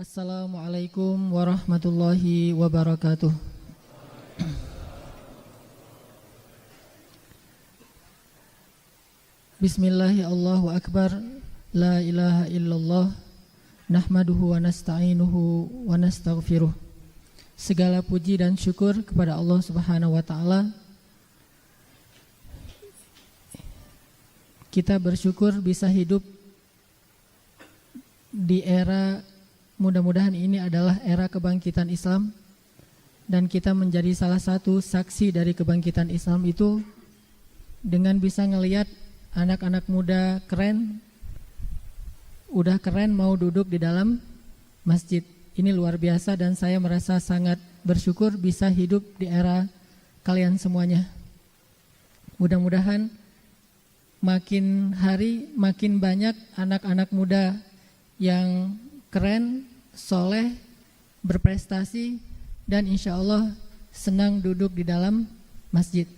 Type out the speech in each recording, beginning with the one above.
Assalamualaikum warahmatullahi wabarakatuh. Bismillahi Allahu Akbar. La ilaha illallah. Nahmaduhu wa nasta'inuhu wa nastaghfiruh. Segala puji dan syukur kepada Allah Subhanahu wa taala. Kita bersyukur bisa hidup di era, mudah-mudahan ini adalah era kebangkitan Islam, dan kita menjadi salah satu saksi dari kebangkitan Islam itu dengan bisa ngelihat anak-anak muda keren, udah keren mau duduk di dalam masjid. Ini luar biasa dan saya merasa sangat bersyukur bisa hidup di era kalian semuanya. Mudah-mudahan makin hari makin banyak anak-anak muda yang keren, soleh, berprestasi, dan insya Allah senang duduk di dalam masjid.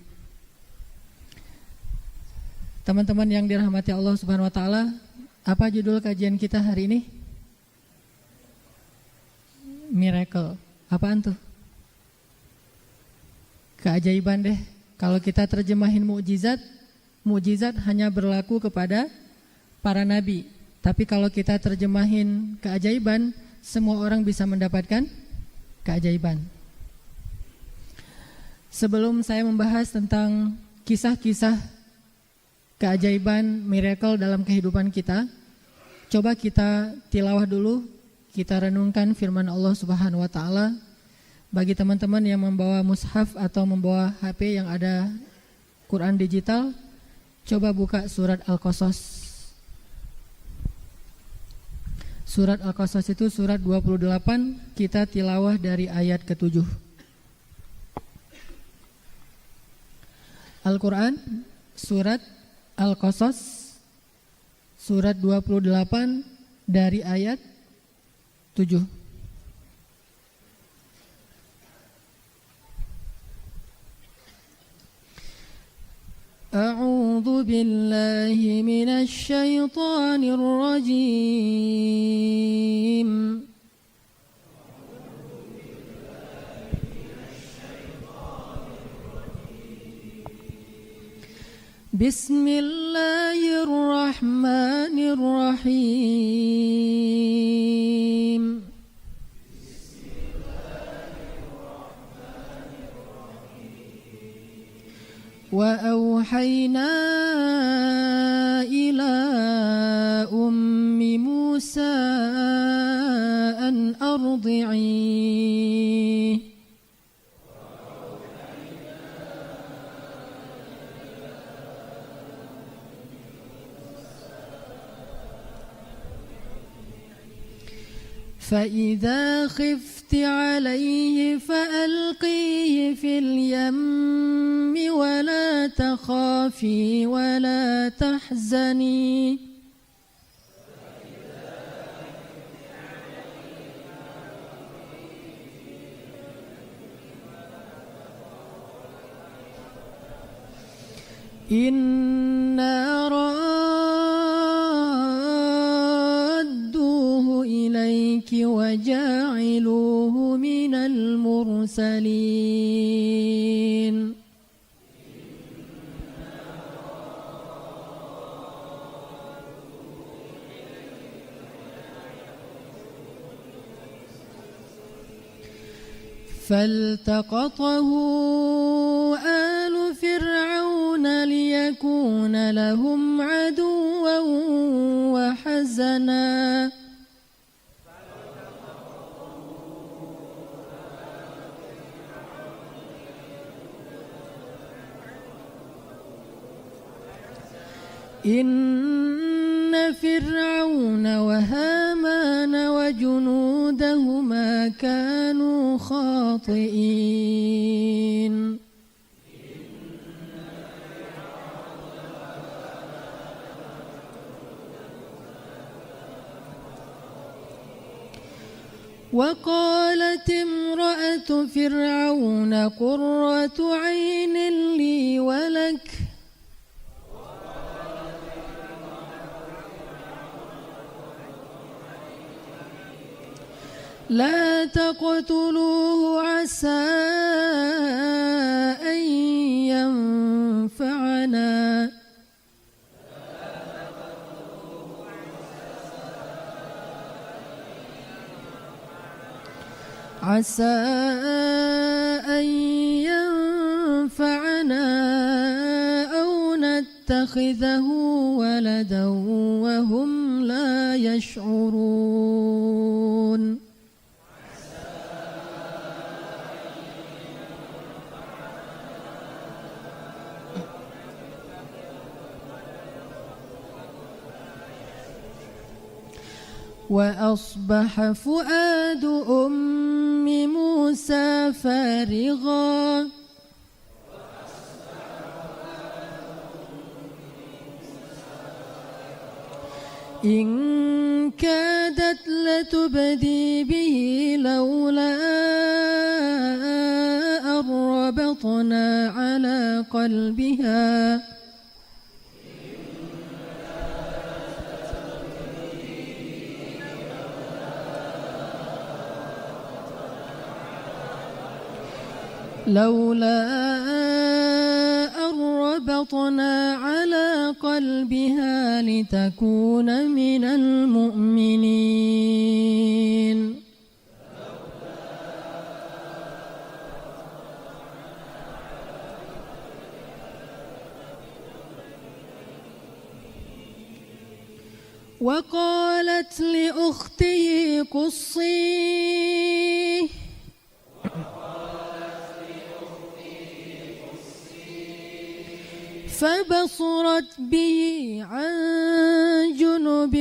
Teman-teman yang dirahmati Allah Subhanahu wa taala, apa judul kajian kita hari ini? Miracle. Apaan tuh? Keajaiban deh. Kalau kita terjemahin mukjizat, mukjizat hanya berlaku kepada para nabi. Tapi kalau kita terjemahin keajaiban, semua orang bisa mendapatkan keajaiban. Sebelum saya membahas tentang kisah-kisah keajaiban, miracle dalam kehidupan kita, coba kita tilawah dulu, kita renungkan firman Allah Subhanahu wa taala. Bagi teman-teman yang membawa mushaf atau membawa HP yang ada Quran digital, coba buka surat Al-Qasas. Surat Al-Qasas itu surat 28, kita tilawah dari ayat ke-7. Al-Quran, surat Al-Qasas, surat 28 dari ayat 7. A'udzu billahi minasy syaithanir rajim. Bismillahirrahmanirrahim. وأوحينا إلى أم موسى أن أرضعيه فإذا خفت عليه فألقيه في اليم ولا تخافي ولا تحزني إنا ردوه إليك وجاعلوه من المرسلين فالتقطه آل فرعون ليكون لهم عدوا وحزنا إن فرعون وهامان وجنودهما كانوا خاطئين وقالت امرأة فرعون قرة عين لي ولك لا تقتلوه عسى أن ينفعنا عسى أن ينفعنا أو نتخذه ولدا وهم لا يشعرون. وأصبح فؤاد أم موسى فارغا إن كادت لتبدي به لولا أن ربطنا على قلبها على قلبها لتكون من المؤمنين. وقالت لأخته قصيه فبصرت به عن جنب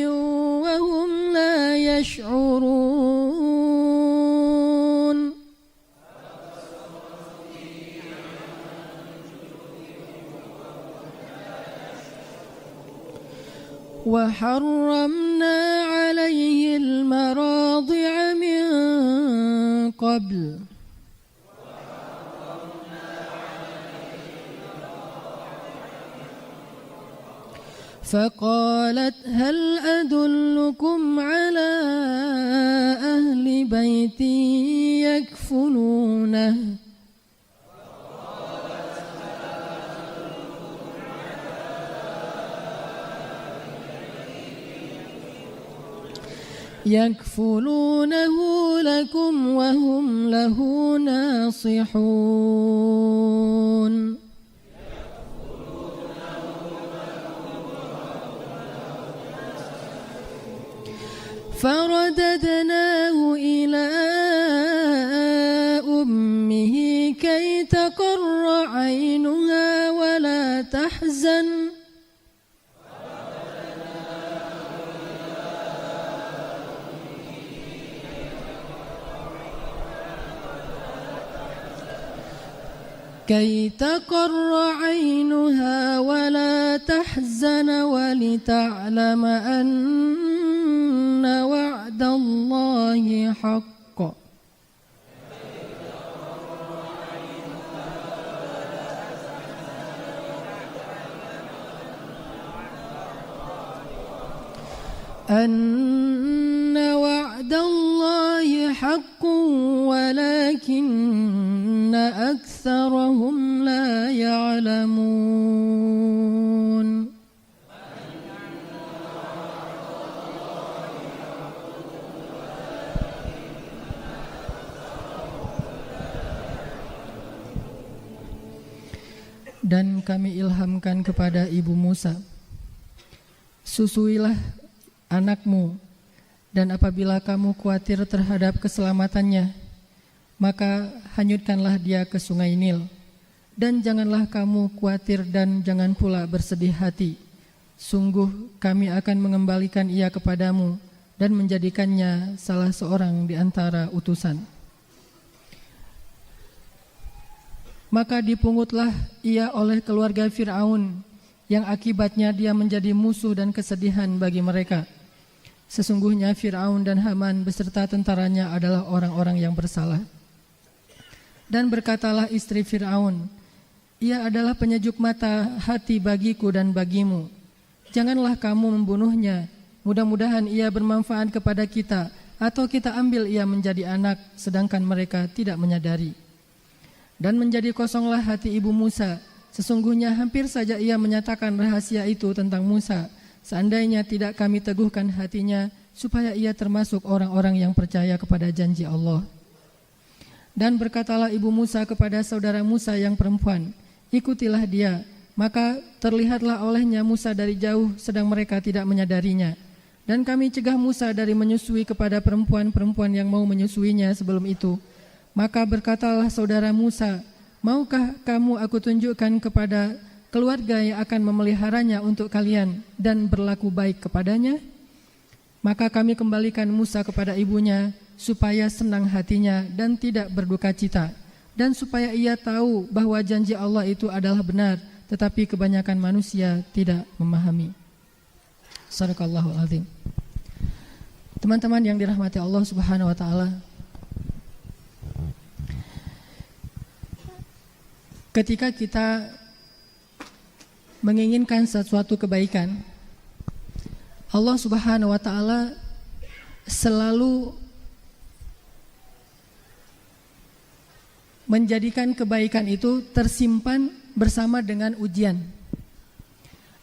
وهم لا يشعرون. وحرمنا عليه المراضع من قبل فقالت هل أدلكم على أهل بيت يكفلونه لكم وهم له ناصحون. فرددناه إلى أمه كي تقر عينها ولا تحزن ولتعلم أن وعد الله حق. أن وعد الله حق ولكن أكثرهم لا يعلمون. Dan kami ilhamkan kepada ibu Musa, susuilah anakmu, dan apabila kamu khawatir terhadap keselamatannya, maka hanyutkanlah dia ke sungai Nil. Dan janganlah kamu khawatir dan jangan pula bersedih hati. Sungguh kami akan mengembalikan ia kepadamu dan menjadikannya salah seorang di antara utusan. Maka dipungutlah ia oleh keluarga Fir'aun, yang akibatnya dia menjadi musuh dan kesedihan bagi mereka. Sesungguhnya Fir'aun dan Haman beserta tentaranya adalah orang-orang yang bersalah. Dan berkatalah istri Fir'aun, ia adalah penyejuk mata hati bagiku dan bagimu. Janganlah kamu membunuhnya, mudah-mudahan ia bermanfaat kepada kita atau kita ambil ia menjadi anak sedangkan mereka tidak menyadari. Dan menjadi kosonglah hati ibu Musa. Sesungguhnya hampir saja ia menyatakan rahasia itu tentang Musa. Seandainya tidak kami teguhkan hatinya supaya ia termasuk orang-orang yang percaya kepada janji Allah. Dan berkatalah ibu Musa kepada saudara Musa yang perempuan, ikutilah dia. Maka terlihatlah olehnya Musa dari jauh sedang mereka tidak menyadarinya. Dan kami cegah Musa dari menyusui kepada perempuan-perempuan yang mau menyusuinya sebelum itu. Maka berkatalah saudara Musa, maukah kamu aku tunjukkan kepada keluarga yang akan memeliharanya untuk kalian dan berlaku baik kepadanya? Maka kami kembalikan Musa kepada ibunya supaya senang hatinya dan tidak berduka cita. Dan supaya ia tahu bahwa janji Allah itu adalah benar, tetapi kebanyakan manusia tidak memahami. Sadaqallahul azim. Teman-teman yang dirahmati Allah Subhanahu wa taala, ketika kita menginginkan sesuatu kebaikan, Allah Subhanahu wa taala selalu menjadikan kebaikan itu tersimpan bersama dengan ujian.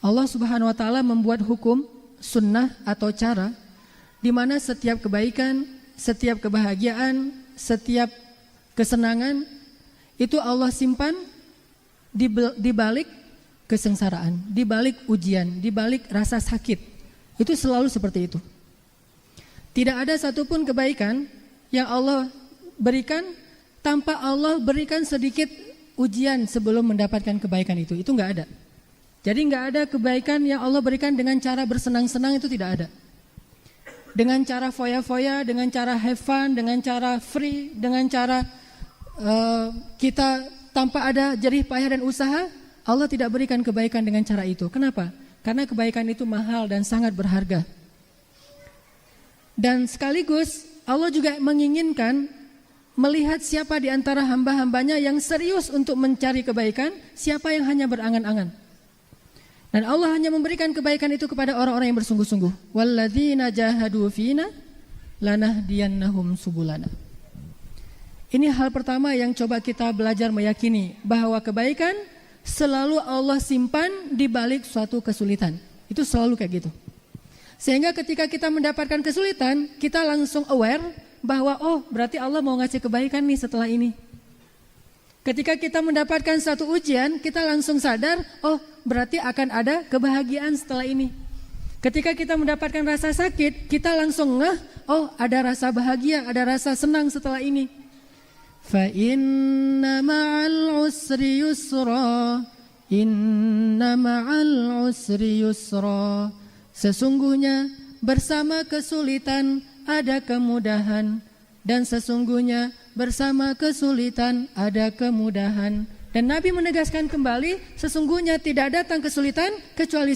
Allah Subhanahu wa taala membuat hukum, sunnah atau cara di mana setiap kebaikan, setiap kebahagiaan, setiap kesenangan itu Allah simpan di balik kesengsaraan, di balik ujian, di balik rasa sakit. Itu selalu seperti itu. Tidak ada satupun kebaikan yang Allah berikan tanpa Allah berikan sedikit ujian sebelum mendapatkan kebaikan itu. Itu enggak ada. Jadi enggak ada kebaikan yang Allah berikan dengan cara bersenang-senang, itu tidak ada. Dengan cara foya-foya, dengan cara have fun, dengan cara free, dengan cara kita tanpa ada jerih payah dan usaha, Allah tidak berikan kebaikan dengan cara itu. Kenapa? Karena kebaikan itu mahal dan sangat berharga. Dan sekaligus Allah juga menginginkan melihat siapa di antara hamba-hambanya yang serius untuk mencari kebaikan, siapa yang hanya berangan-angan. Dan Allah hanya memberikan kebaikan itu kepada orang-orang yang bersungguh-sungguh. Walladzina jahadu fina lanahdiyannahum subulana. Ini hal pertama yang coba kita belajar meyakini, bahwa kebaikan selalu Allah simpan di balik suatu kesulitan. Itu selalu kayak gitu. Sehingga ketika kita mendapatkan kesulitan, kita langsung aware bahwa oh berarti Allah mau ngasih kebaikan nih setelah ini. Ketika kita mendapatkan satu ujian, kita langsung sadar, oh berarti akan ada kebahagiaan setelah ini. Ketika kita mendapatkan rasa sakit, kita langsung ngeh, oh ada rasa bahagia, ada rasa senang setelah ini. Fa inna ma'al usri yusra, inna ma'al usri yusra. Sesungguhnya bersama kesulitan ada kemudahan, dan sesungguhnya bersama kesulitan ada kemudahan. Dan Nabi menegaskan kembali, sesungguhnya tidak datang kesulitan kecuali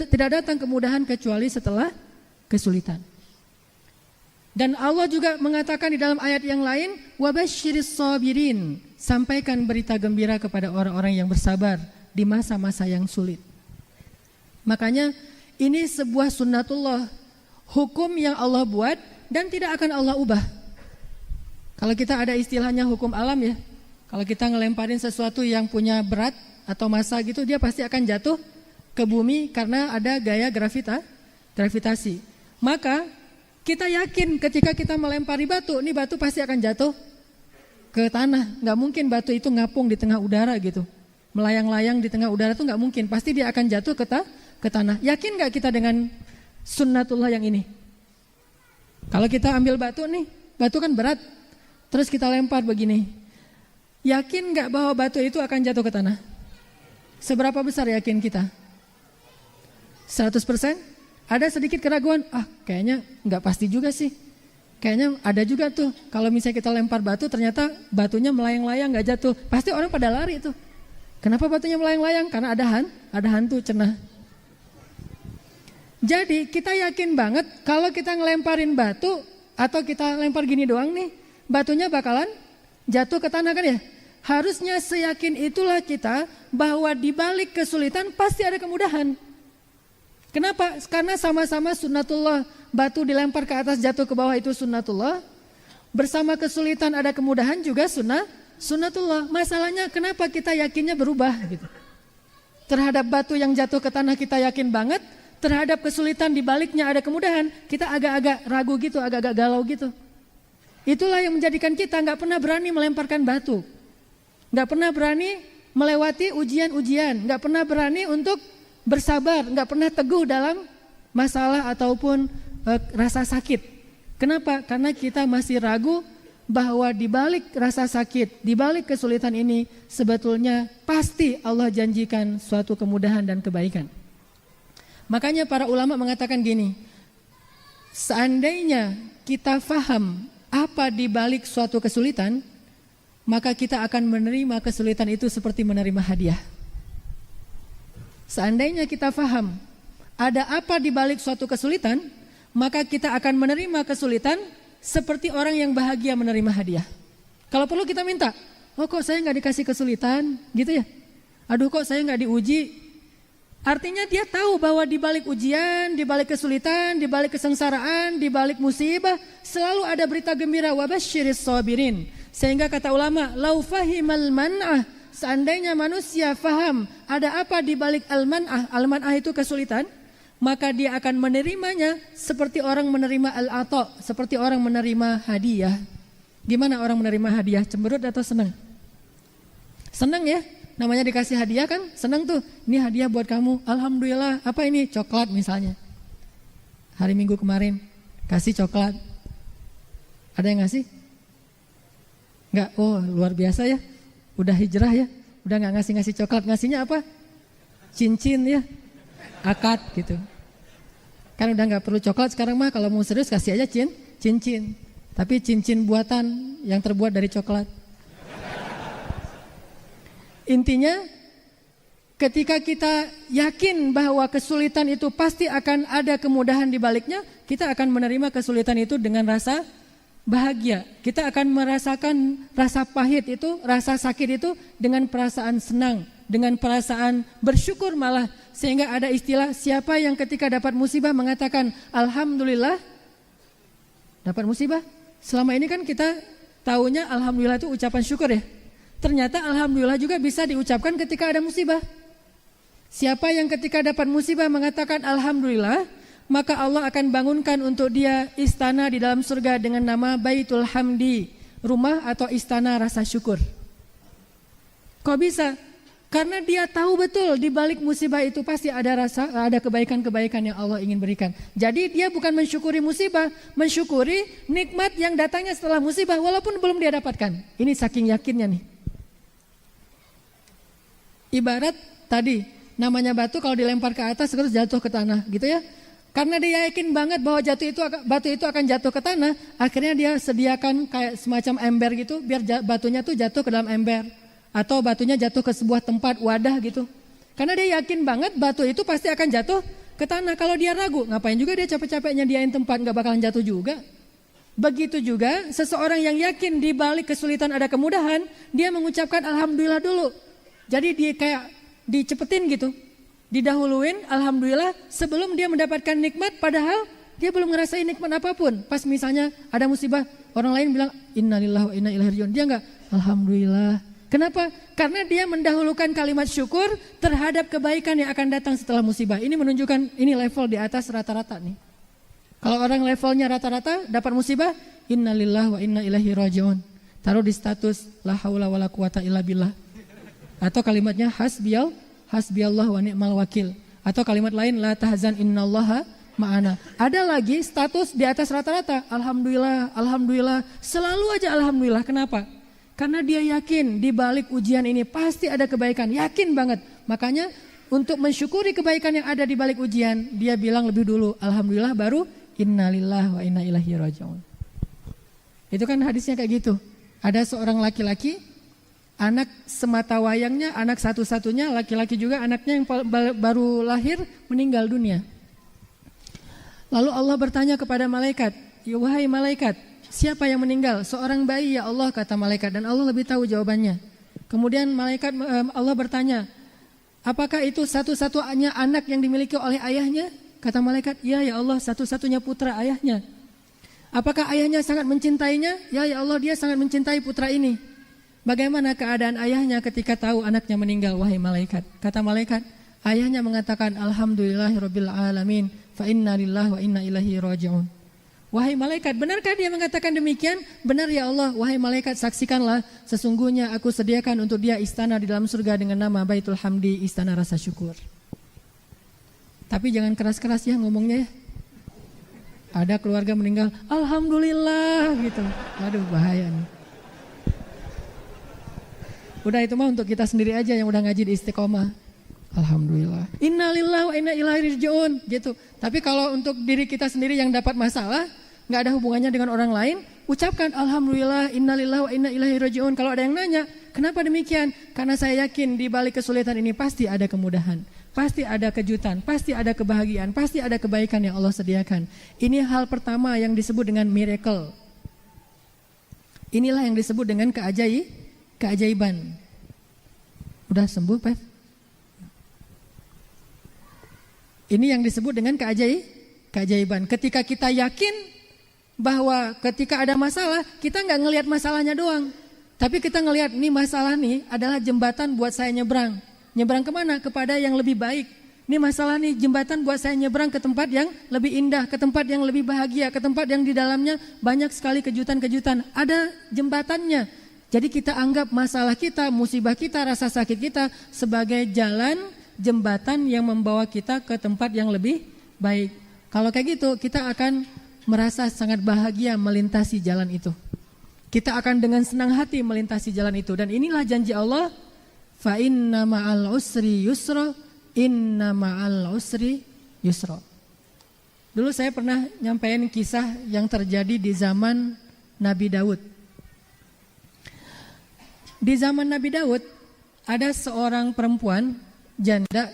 tidak datang kemudahan kecuali setelah kesulitan. Dan Allah juga mengatakan di dalam ayat yang lain, wabasyiris sabirin, sampaikan berita gembira kepada orang-orang yang bersabar di masa-masa yang sulit. Makanya ini sebuah sunnatullah, hukum yang Allah buat dan tidak akan Allah ubah. Kalau kita ada istilahnya hukum alam ya, kalau kita ngelemparin sesuatu yang punya berat atau massa gitu, dia pasti akan jatuh ke bumi karena ada gaya gravitasi. Maka kita yakin ketika kita melempari batu, ini batu pasti akan jatuh ke tanah. Nggak mungkin batu itu ngapung di tengah udara gitu, melayang-layang di tengah udara itu nggak mungkin. Pasti dia akan jatuh ke tanah. Yakin nggak kita dengan sunnatullah yang ini? Kalau kita ambil batu nih, batu kan berat, terus kita lempar begini, yakin nggak bahwa batu itu akan jatuh ke tanah? Seberapa besar yakin kita? 100%? Ada sedikit keraguan, kayaknya nggak pasti juga sih. Kayaknya ada juga tuh, kalau misalnya kita lempar batu ternyata batunya melayang-layang nggak jatuh. Pasti orang pada lari tuh. Kenapa batunya melayang-layang? Karena ada hantu cenah. Jadi kita yakin banget kalau kita ngelemparin batu atau kita lempar gini doang nih, batunya bakalan jatuh ke tanah kan ya? Harusnya seyakin itulah kita bahwa di balik kesulitan pasti ada kemudahan. Kenapa? Karena sama-sama sunnatullah. Batu dilempar ke atas jatuh ke bawah itu sunnatullah. Bersama kesulitan ada kemudahan juga sunnatullah. Masalahnya kenapa kita yakinnya berubah gitu. Terhadap batu yang jatuh ke tanah kita yakin banget. Terhadap kesulitan di baliknya ada kemudahan, kita agak-agak ragu gitu, agak-agak galau gitu. Itulah yang menjadikan kita gak pernah berani melemparkan batu. Gak pernah berani melewati ujian-ujian. Gak pernah berani untuk bersabar. Gak pernah teguh dalam masalah ataupun rasa sakit. Kenapa? Karena kita masih ragu bahwa di balik rasa sakit, di balik kesulitan ini sebetulnya pasti Allah janjikan suatu kemudahan dan kebaikan. Makanya para ulama mengatakan gini, seandainya kita faham apa di balik suatu kesulitan, maka kita akan menerima kesulitan itu seperti menerima hadiah. Seandainya kita faham ada apa di balik suatu kesulitan, maka kita akan menerima kesulitan seperti orang yang bahagia menerima hadiah. Kalau perlu kita minta, oh kok saya gak dikasih kesulitan gitu ya, aduh kok saya gak diuji. Artinya dia tahu bahwa di balik ujian, di balik kesulitan, di balik kesengsaraan, di balik musibah selalu ada berita gembira, wabasyiris sabirin. Sehingga kata ulama, lau fahimal man'ah, seandainya manusia faham ada apa di balik al-man'ah, al-man'ah itu kesulitan, maka dia akan menerimanya seperti orang menerima al-ata, seperti orang menerima hadiah. Gimana orang menerima hadiah? Cemberut atau senang? Senang ya? Namanya dikasih hadiah kan senang tuh. Ini hadiah buat kamu. Alhamdulillah. Apa ini? Coklat misalnya. Hari Minggu kemarin kasih coklat. Ada yang ngasih? Enggak. Oh luar biasa ya. Udah hijrah ya. Udah gak ngasih coklat. Ngasihnya apa? Cincin ya. Akad gitu. Kan udah gak perlu coklat sekarang mah. Kalau mau serius kasih aja cincin. Tapi cincin buatan yang terbuat dari coklat. Intinya ketika kita yakin bahwa kesulitan itu pasti akan ada kemudahan di baliknya, kita akan menerima kesulitan itu dengan rasa bahagia. Kita akan merasakan rasa pahit itu, rasa sakit itu dengan perasaan senang, dengan perasaan bersyukur malah. Sehingga ada istilah siapa yang ketika dapat musibah mengatakan alhamdulillah dapat musibah. Selama ini kan kita taunya alhamdulillah itu ucapan syukur ya. Ternyata alhamdulillah juga bisa diucapkan ketika ada musibah. Siapa yang ketika dapat musibah mengatakan alhamdulillah, maka Allah akan bangunkan untuk dia istana di dalam surga dengan nama Baitul Hamdi, rumah atau istana rasa syukur. Kok bisa? Karena dia tahu betul di balik musibah itu pasti ada kebaikan-kebaikan yang Allah ingin berikan. Jadi dia bukan mensyukuri musibah, mensyukuri nikmat yang datangnya setelah musibah walaupun belum dia dapatkan. Ini saking yakinnya nih. Ibarat tadi namanya batu kalau dilempar ke atas terus jatuh ke tanah gitu ya. Karena dia yakin banget bahwa batu itu akan jatuh ke tanah, akhirnya dia sediakan kayak semacam ember gitu biar batunya tuh jatuh ke dalam ember atau batunya jatuh ke sebuah tempat wadah gitu. Karena dia yakin banget batu itu pasti akan jatuh ke tanah. Kalau dia ragu, ngapain juga dia capek-capek nyediain tempat, nggak bakalan jatuh juga. Begitu juga seseorang yang yakin di balik kesulitan ada kemudahan, dia mengucapkan alhamdulillah dulu. Jadi dia kayak dicepetin gitu, didahuluin alhamdulillah sebelum dia mendapatkan nikmat, padahal dia belum ngerasain nikmat apapun. Pas misalnya ada musibah, orang lain bilang innalillahi wa inna ilaihi rajiun, dia enggak alhamdulillah. Kenapa? Karena dia mendahulukan kalimat syukur terhadap kebaikan yang akan datang setelah musibah. Ini menunjukkan ini level di atas rata-rata nih. Kalau orang levelnya rata-rata dapat musibah, innalillahi wa inna ilaihi rajiun, taruh di status la haula wala quwata illa billah. Atau kalimatnya hasbiyallah wa ni'mal wakil. Atau kalimat lain la tahzan innallaha ma'ana. Ada lagi status di atas rata-rata, alhamdulillah, alhamdulillah, selalu aja alhamdulillah. Kenapa? Karena dia yakin di balik ujian ini pasti ada kebaikan, yakin banget. Makanya untuk mensyukuri kebaikan yang ada di balik ujian, dia bilang lebih dulu alhamdulillah baru innalillahi wa inna ilaihi rajiun. Itu kan hadisnya kayak gitu. Ada seorang laki-laki, anak semata wayangnya, anak satu-satunya, laki-laki juga, anaknya yang baru lahir meninggal dunia. Lalu Allah bertanya kepada malaikat, ya wahai malaikat, siapa yang meninggal? Seorang bayi ya Allah, kata malaikat, dan Allah lebih tahu jawabannya. Kemudian Allah bertanya, Apakah itu satu-satunya anak yang dimiliki oleh ayahnya? Kata malaikat, ya Allah, satu-satunya putra ayahnya. Apakah ayahnya sangat mencintainya? Ya Allah, dia sangat mencintai putra ini. Bagaimana keadaan ayahnya ketika tahu anaknya meninggal, wahai malaikat? Kata malaikat, ayahnya mengatakan, alhamdulillahirabbil alamin, fa inna lillahi wa inna ilaihi raji'un. Wahai malaikat, benarkah dia mengatakan demikian? Benar ya Allah. Wahai malaikat, saksikanlah, sesungguhnya aku sediakan untuk dia istana di dalam surga dengan nama Baitul Hamdi, istana rasa syukur. Tapi jangan keras-keras ya ngomongnya ya. Ada keluarga meninggal, alhamdulillah gitu. Aduh, bahaya nih. Udah itu mah untuk kita sendiri aja yang udah ngaji di Istiqomah. Alhamdulillah. Innalillahi wa inna ilaihi raji'un gitu. Tapi kalau untuk diri kita sendiri yang dapat masalah, nggak ada hubungannya dengan orang lain, ucapkan alhamdulillah, innalillahi wa inna ilaihi raji'un. Kalau ada yang nanya, kenapa demikian? Karena saya yakin di balik kesulitan ini pasti ada kemudahan, pasti ada kejutan, pasti ada kebahagiaan, pasti ada kebaikan yang Allah sediakan. Ini hal pertama yang disebut dengan miracle. Inilah yang disebut dengan keajaiban. Udah sembuh, Pak? Ini yang disebut dengan keajaiban. Ketika kita yakin bahwa ketika ada masalah, kita nggak ngelihat masalahnya doang, tapi kita ngelihat nih masalah nih adalah jembatan buat saya nyebrang. Nyebrang kemana? Kepada yang lebih baik. Ini masalah nih jembatan buat saya nyebrang ke tempat yang lebih indah, ke tempat yang lebih bahagia, ke tempat yang di dalamnya banyak sekali kejutan-kejutan. Ada jembatannya. Jadi kita anggap masalah kita, musibah kita, rasa sakit kita sebagai jalan jembatan yang membawa kita ke tempat yang lebih baik. Kalau kayak gitu, kita akan merasa sangat bahagia melintasi jalan itu. Kita akan dengan senang hati melintasi jalan itu. Dan inilah janji Allah, fa inna ma'al usri yusra, inna ma'al usri yusra. Dulu saya pernah nyampaikan kisah yang terjadi di zaman Nabi Daud. Di zaman Nabi Daud ada seorang perempuan janda,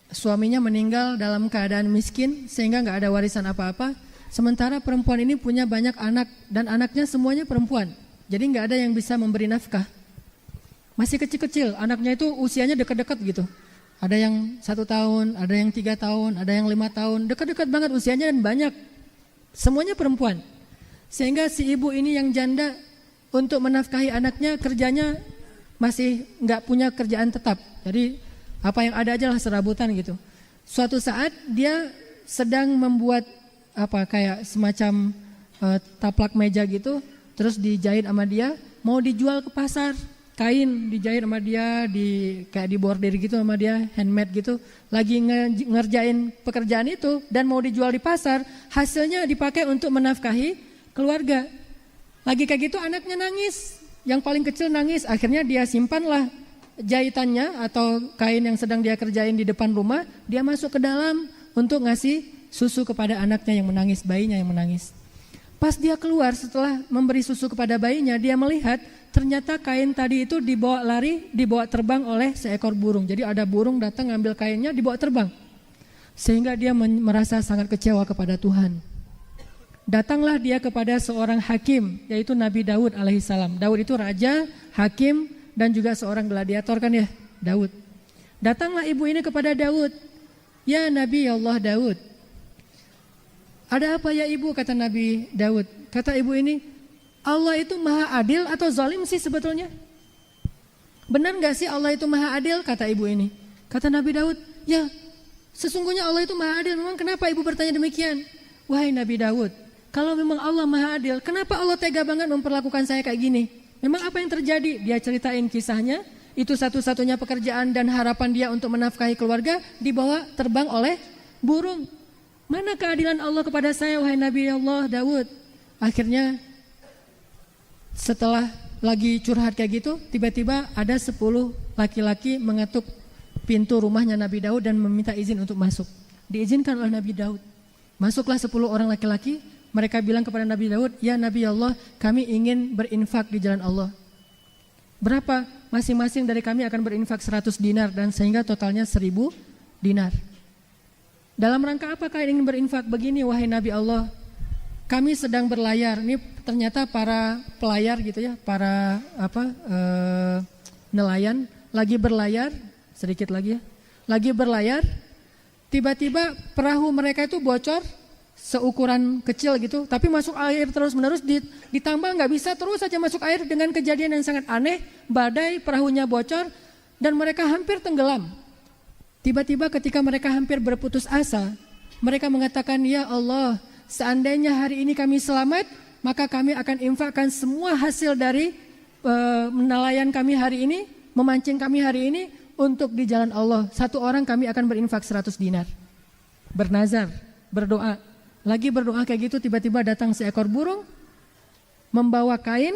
suaminya meninggal dalam keadaan miskin sehingga nggak ada warisan apa-apa. Sementara perempuan ini punya banyak anak dan anaknya semuanya perempuan. Jadi nggak ada yang bisa memberi nafkah. Masih kecil-kecil, anaknya itu usianya dekat-dekat gitu. Ada yang 1 tahun, ada yang 3 tahun, ada yang 5 tahun, dekat-dekat banget usianya dan banyak. Semuanya perempuan. Sehingga si ibu ini yang janda untuk menafkahi anaknya kerjanya masih nggak punya kerjaan tetap. Jadi apa yang ada aja lah serabutan gitu. Suatu saat dia sedang membuat kayak semacam taplak meja gitu, terus dijahit sama dia, mau dijual ke pasar. Kain dijahit sama dia, kayak dibordir gitu sama dia, handmade gitu. Lagi ngerjain pekerjaan itu dan mau dijual di pasar, hasilnya dipakai untuk menafkahi keluarga. Lagi kayak gitu anaknya nangis, yang paling kecil nangis, akhirnya dia simpanlah jahitannya atau kain yang sedang dia kerjain di depan rumah, dia masuk ke dalam untuk ngasih susu kepada anaknya yang menangis, bayinya yang menangis. Pas dia keluar setelah memberi susu kepada bayinya, dia melihat ternyata kain tadi itu dibawa terbang oleh seekor burung. Jadi ada burung datang ngambil kainnya, dibawa terbang. Sehingga dia merasa sangat kecewa kepada Tuhan. Datanglah dia kepada seorang hakim, yaitu Nabi Daud alaihissalam. Daud itu raja, hakim, dan juga seorang gladiator kan ya, Daud. Datanglah ibu ini kepada Daud. Ya Nabi Allah Daud. Ada apa ya ibu, kata Nabi Daud. Kata ibu ini, Allah itu maha adil atau zalim sih sebetulnya? Benar gak sih Allah itu maha adil, kata ibu ini. Kata Nabi Daud, ya sesungguhnya Allah itu maha adil. Memang kenapa ibu bertanya demikian? Wahai Nabi Daud, kalau memang Allah maha adil, kenapa Allah tega banget memperlakukan saya kayak gini? Memang apa yang terjadi? Dia ceritain kisahnya, itu satu-satunya pekerjaan dan harapan dia untuk menafkahi keluarga dibawa terbang oleh burung. Mana keadilan Allah kepada saya, wahai Nabi Allah Daud? Akhirnya setelah lagi curhat kayak gitu, tiba-tiba ada 10 laki-laki mengetuk pintu rumahnya Nabi Daud dan meminta izin untuk masuk. Diizinkan oleh Nabi Daud. Masuklah 10 orang laki-laki. Mereka bilang kepada Nabi Daud, ya Nabi Allah, kami ingin berinfak di jalan Allah. Berapa? Masing-masing dari kami akan berinfak 100 dinar dan sehingga totalnya 1000 dinar. Dalam rangka apa kalian ingin berinfak? Begini wahai Nabi Allah, kami sedang berlayar. Ini ternyata para pelayar gitu ya, para nelayan lagi berlayar sedikit lagi ya. Lagi berlayar, tiba-tiba perahu mereka itu bocor seukuran kecil gitu, tapi masuk air terus-menerus, ditambah nggak bisa, terus saja masuk air dengan kejadian yang sangat aneh, badai, perahunya bocor, dan mereka hampir tenggelam. Tiba-tiba ketika mereka hampir berputus asa, mereka mengatakan, ya Allah, seandainya hari ini kami selamat, maka kami akan infakkan semua hasil dari nelayan kami hari ini, memancing kami hari ini untuk di jalan Allah. Satu orang kami akan berinfak 100 dinar. Bernazar, berdoa. Lagi berdoa kayak gitu, tiba-tiba datang seekor burung membawa kain,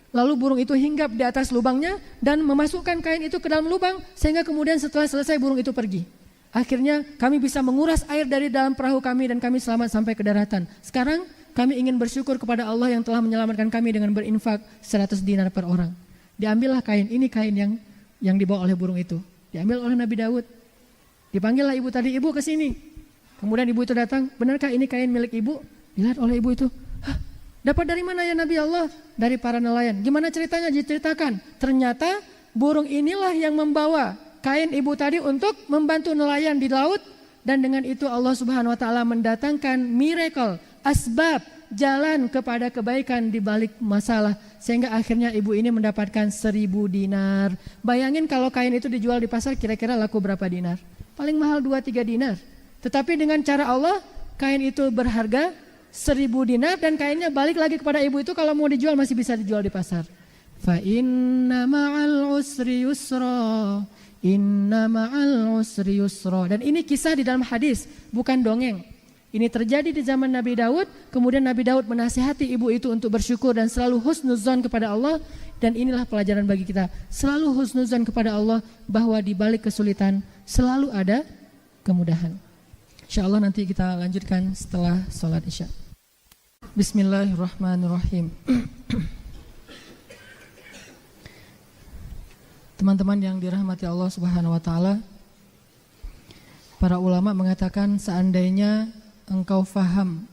lalu burung itu hinggap di atas lubangnya dan memasukkan kain itu ke dalam lubang, sehingga kemudian setelah selesai burung itu pergi. Akhirnya kami bisa menguras air dari dalam perahu kami dan kami selamat sampai ke daratan. Sekarang kami ingin bersyukur kepada Allah yang telah menyelamatkan kami dengan berinfak 100 dinar per orang. Diambillah kain, ini kain yang dibawa oleh burung itu. Diambil oleh Nabi Daud. Dipanggillah ibu tadi, ibu ke sini. Kemudian ibu itu datang, benarkah ini kain milik ibu? Dilihat oleh ibu itu. Hah, dapat dari mana ya Nabi Allah? Dari para nelayan. Gimana ceritanya? Diceritakan. Ternyata burung inilah yang membawa kain ibu tadi untuk membantu nelayan di laut. Dan dengan itu Allah Subhanahu wa ta'ala mendatangkan miracle, asbab, jalan kepada kebaikan di balik masalah. Sehingga akhirnya ibu ini mendapatkan 1000 dinar. Bayangin kalau kain itu dijual di pasar, kira-kira laku berapa dinar? Paling mahal 2-3 dinar. Tetapi dengan cara Allah, kain itu berharga 1000 dinar dan kainnya balik lagi kepada ibu itu, kalau mau dijual masih bisa dijual di pasar. Fa inna ma'al usri yusra. Inna ma'al usri yusra. Dan ini kisah di dalam hadis, bukan dongeng. Ini terjadi di zaman Nabi Daud. Kemudian Nabi Daud menasihati ibu itu untuk bersyukur dan selalu husnuzan kepada Allah. Dan inilah pelajaran bagi kita, selalu husnuzan kepada Allah, bahwa di balik kesulitan selalu ada kemudahan. InsyaAllah nanti kita lanjutkan setelah sholat isya. Bismillahirrahmanirrahim. Teman-teman yang dirahmati Allah Subhanahu wa ta'ala, para ulama mengatakan seandainya engkau faham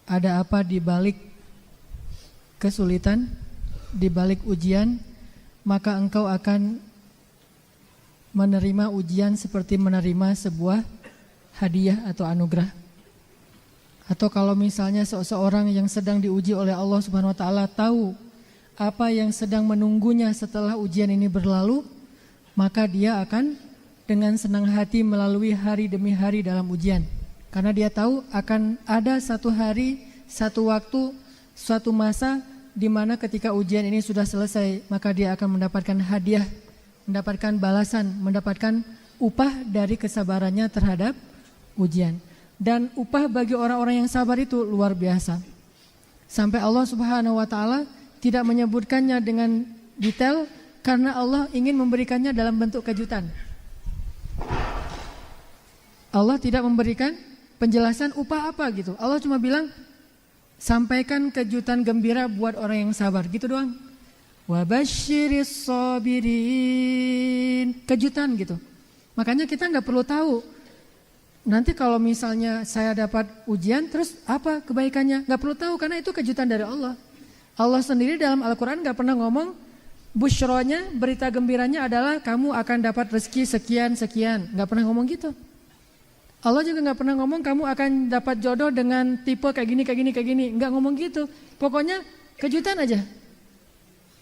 ada apa di balik kesulitan, di balik ujian, maka engkau akan menerima ujian seperti menerima sebuah hadiah atau anugerah. Atau kalau misalnya seseorang yang sedang diuji oleh Allah Subhanahu wa ta'ala tahu apa yang sedang menunggunya setelah ujian ini berlalu, maka dia akan dengan senang hati melalui hari demi hari dalam ujian. Karena dia tahu akan ada satu hari, satu waktu, suatu masa di mana ketika ujian ini sudah selesai, maka dia akan mendapatkan hadiah, mendapatkan balasan, mendapatkan upah dari kesabarannya terhadap ujian. Dan upah bagi orang-orang yang sabar itu luar biasa. Sampai Allah Subhanahu wa ta'ala tidak menyebutkannya dengan detail karena Allah ingin memberikannya dalam bentuk kejutan. Allah tidak memberikan penjelasan upah apa gitu. Allah cuma bilang sampaikan kejutan gembira buat orang yang sabar, gitu doang. Wa basyiris sabirin, kejutan gitu. Makanya kita nggak perlu tahu nanti kalau misalnya saya dapat ujian terus apa kebaikannya, nggak perlu tahu karena itu kejutan dari Allah. Allah sendiri dalam Al-Quran gak pernah ngomong busyronya, berita gembiranya adalah kamu akan dapat rezeki sekian-sekian. Gak pernah ngomong gitu. Allah juga gak pernah ngomong kamu akan dapat jodoh dengan tipe kayak gini. Gak ngomong gitu. Pokoknya kejutan aja.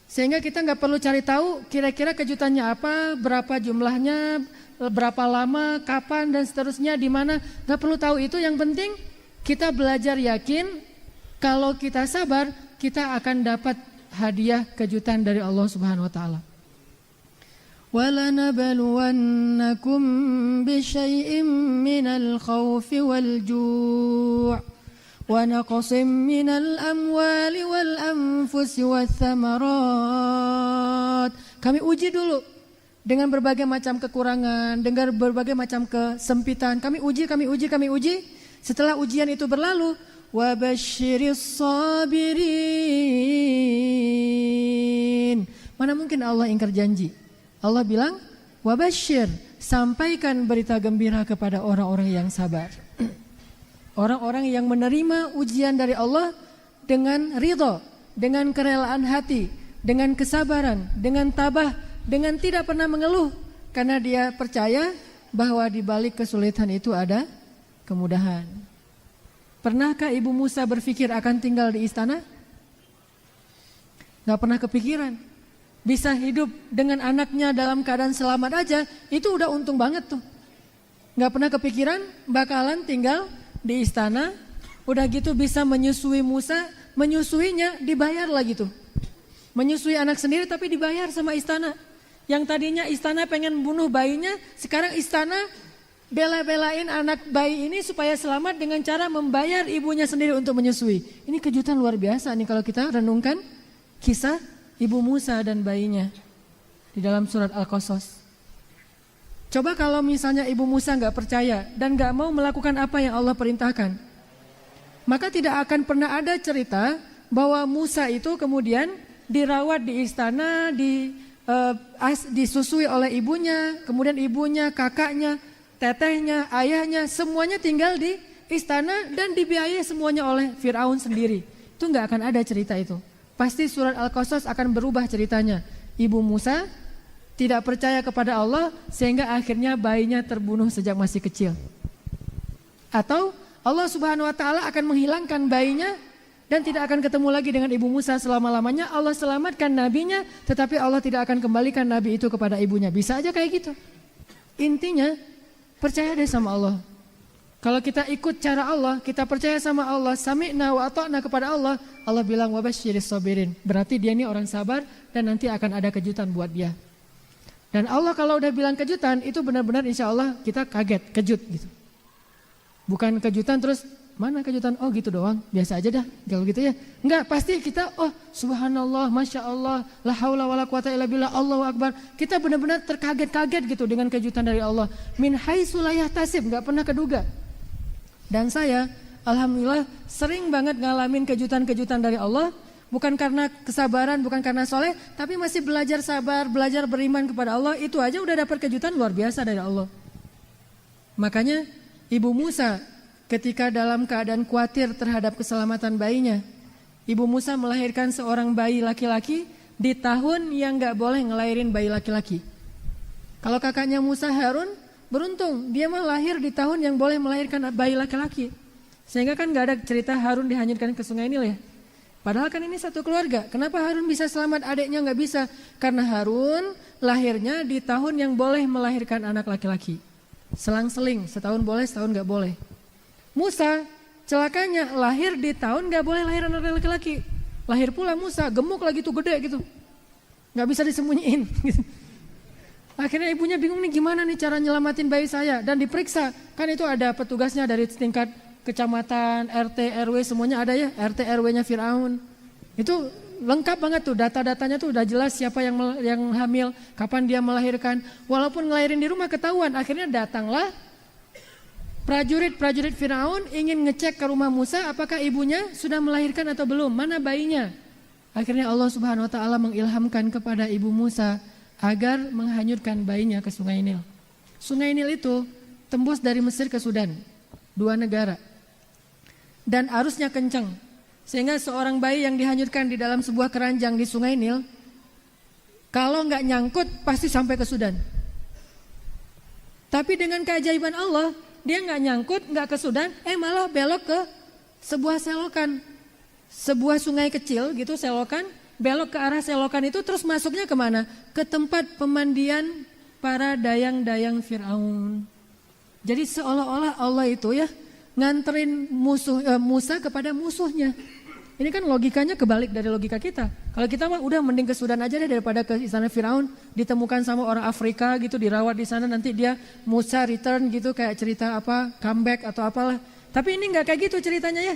Sehingga kita gak perlu cari tahu kira-kira kejutannya apa, berapa jumlahnya, berapa lama, kapan dan seterusnya, di mana. Gak perlu tahu itu, yang penting kita belajar yakin kalau kita sabar, kita akan dapat hadiah kejutan dari Allah Subhanahu wa taala. وَلَنَبْلُوَنَّكُمْ بِشَيْءٍ مِّنَ الْخَوْفِ وَالْجُوعِ وَنَقْصٍ مِّنَ الْأَمْوَالِ وَالْأَنفُسِ وَالثَّمَرَاتِ. Kami uji dulu dengan berbagai macam kekurangan, dengan berbagai macam kesempitan. Kami uji. Setelah ujian itu berlalu, wabasyiris sabirin. Mana mungkin Allah ingkar janji? Allah bilang wabasyir, sampaikan berita gembira kepada orang-orang yang sabar. Orang-orang yang menerima ujian dari Allah dengan ridho, dengan kerelaan hati, dengan kesabaran, dengan tabah, dengan tidak pernah mengeluh Karena dia percaya bahwa di balik kesulitan itu ada kemudahan. Pernahkah Ibu Musa berpikir akan tinggal di istana? Gak pernah kepikiran. Bisa hidup dengan anaknya dalam keadaan selamat aja, itu udah untung banget tuh. Gak pernah kepikiran bakalan tinggal di istana. Udah gitu bisa menyusui Musa, menyusuinya dibayar lagi tuh. Menyusui anak sendiri tapi dibayar sama istana. Yang tadinya istana pengen bunuh bayinya, sekarang istana bela-belain anak bayi ini supaya selamat dengan cara membayar ibunya sendiri untuk menyusui. Ini kejutan luar biasa nih kalau kita renungkan kisah Ibu Musa dan bayinya di dalam surat Al-Qasas. Coba kalau misalnya Ibu Musa gak percaya dan gak mau melakukan apa yang Allah perintahkan, maka tidak akan pernah ada cerita bahwa Musa itu kemudian dirawat di istana, disusui oleh ibunya, kemudian ibunya, kakaknya, tetehnya, ayahnya, semuanya tinggal di istana dan dibiayai semuanya oleh Fir'aun sendiri. Itu gak akan ada cerita itu. Pasti surat Al-Qasas akan berubah ceritanya. Ibu Musa tidak percaya kepada Allah sehingga akhirnya bayinya terbunuh sejak masih kecil. Atau Allah Subhanahu wa taala akan menghilangkan bayinya dan tidak akan ketemu lagi dengan Ibu Musa selama-lamanya. Allah selamatkan nabinya, tetapi Allah tidak akan kembalikan nabi itu kepada ibunya. Bisa aja kayak gitu. Intinya percaya deh sama Allah. Kalau kita ikut cara Allah, kita percaya sama Allah, sami'na wa ata'na kepada Allah, Allah bilang wabasyiris sabirin. Berarti dia ini orang sabar dan nanti akan ada kejutan buat dia. Dan Allah kalau udah bilang kejutan, itu benar-benar insya Allah kita kaget, kejut gitu. Bukan kejutan terus, mana kejutan? Oh gitu doang, biasa aja dah kalau gitu ya. Enggak, pasti kita oh subhanallah, masya Allah, la haula wala quwata illa billah, Allahu akbar. Kita benar-benar terkaget-kaget gitu dengan kejutan dari Allah. Min haitsu la yahtasib, enggak pernah keduga. Dan saya alhamdulillah sering banget ngalamin kejutan-kejutan dari Allah. Bukan karena kesabaran, bukan karena soleh, tapi masih belajar sabar, belajar beriman kepada Allah. Itu aja udah dapat kejutan luar biasa dari Allah. Makanya Ibu Musa ketika dalam keadaan khawatir terhadap keselamatan bayinya, Ibu Musa melahirkan seorang bayi laki-laki di tahun yang gak boleh ngelahirin bayi laki-laki. Kalau kakaknya Musa Harun, beruntung dia mah lahir di tahun yang boleh melahirkan bayi laki-laki. Sehingga kan gak ada cerita Harun dihanyutkan ke sungai Nil ya. Padahal kan ini satu keluarga. Kenapa Harun bisa selamat, adiknya gak bisa? Karena Harun lahirnya di tahun yang boleh melahirkan anak laki-laki. Selang-seling, setahun boleh, setahun gak boleh. Musa celakanya lahir di tahun gak boleh lahir anak laki-laki. Lahir pula Musa, gemuk lagi tuh gede gitu. Gak bisa disembunyiin gitu. Akhirnya ibunya bingung nih gimana nih cara nyelamatin bayi saya. Dan diperiksa, kan itu ada petugasnya dari tingkat kecamatan, RT, RW semuanya ada ya. RT, RW-nya Fir'aun. Itu lengkap banget tuh, data-datanya tuh udah jelas siapa yang hamil, kapan dia melahirkan. Walaupun ngelahirin di rumah ketahuan, akhirnya datanglah prajurit Fir'aun ingin ngecek ke rumah Musa apakah ibunya sudah melahirkan atau belum, mana bayinya. Akhirnya Allah Subhanahu wa taala mengilhamkan kepada Ibu Musa agar menghanyutkan bayinya ke Sungai Nil. Sungai Nil itu tembus dari Mesir ke Sudan, 2 negara. Dan arusnya kencang, sehingga seorang bayi yang dihanyutkan di dalam sebuah keranjang di Sungai Nil, kalau nggak nyangkut pasti sampai ke Sudan. Tapi dengan keajaiban Allah, dia nggak nyangkut, nggak ke Sudan, malah belok ke sebuah selokan, sebuah sungai kecil gitu, selokan, belok ke arah selokan itu terus masuknya kemana? Ke tempat pemandian para dayang-dayang Fir'aun. Jadi seolah-olah Allah itu ya nganterin Musa kepada musuhnya. Ini kan logikanya kebalik dari logika kita. Kalau kita mah udah mending ke Sudan aja deh daripada ke istana Firaun, ditemukan sama orang Afrika gitu, dirawat di sana, nanti dia Musa return gitu kayak cerita apa comeback atau apalah. Tapi ini nggak kayak gitu ceritanya ya.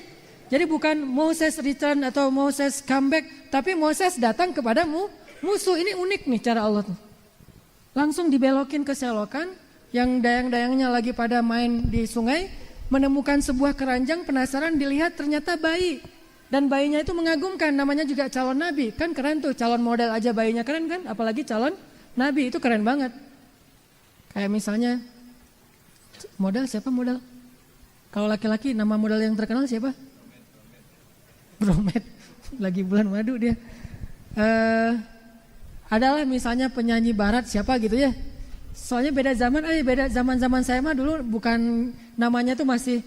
Jadi bukan Moses return atau Moses comeback, tapi Moses datang kepada musuh. Ini unik nih cara Allah tuh. Langsung dibelokin ke selokan yang dayang-dayangnya lagi pada main di sungai. Menemukan sebuah keranjang, penasaran, dilihat ternyata bayi. Dan bayinya itu mengagumkan, namanya juga calon nabi. Kan keren tuh, calon model aja bayinya keren kan, apalagi calon nabi, itu keren banget. Kayak misalnya, model siapa model? Kalau laki-laki nama model yang terkenal siapa? Bromet, lagi bulan madu dia. Adalah misalnya penyanyi barat siapa gitu ya. Soalnya beda zaman saya mah dulu bukan namanya tuh masih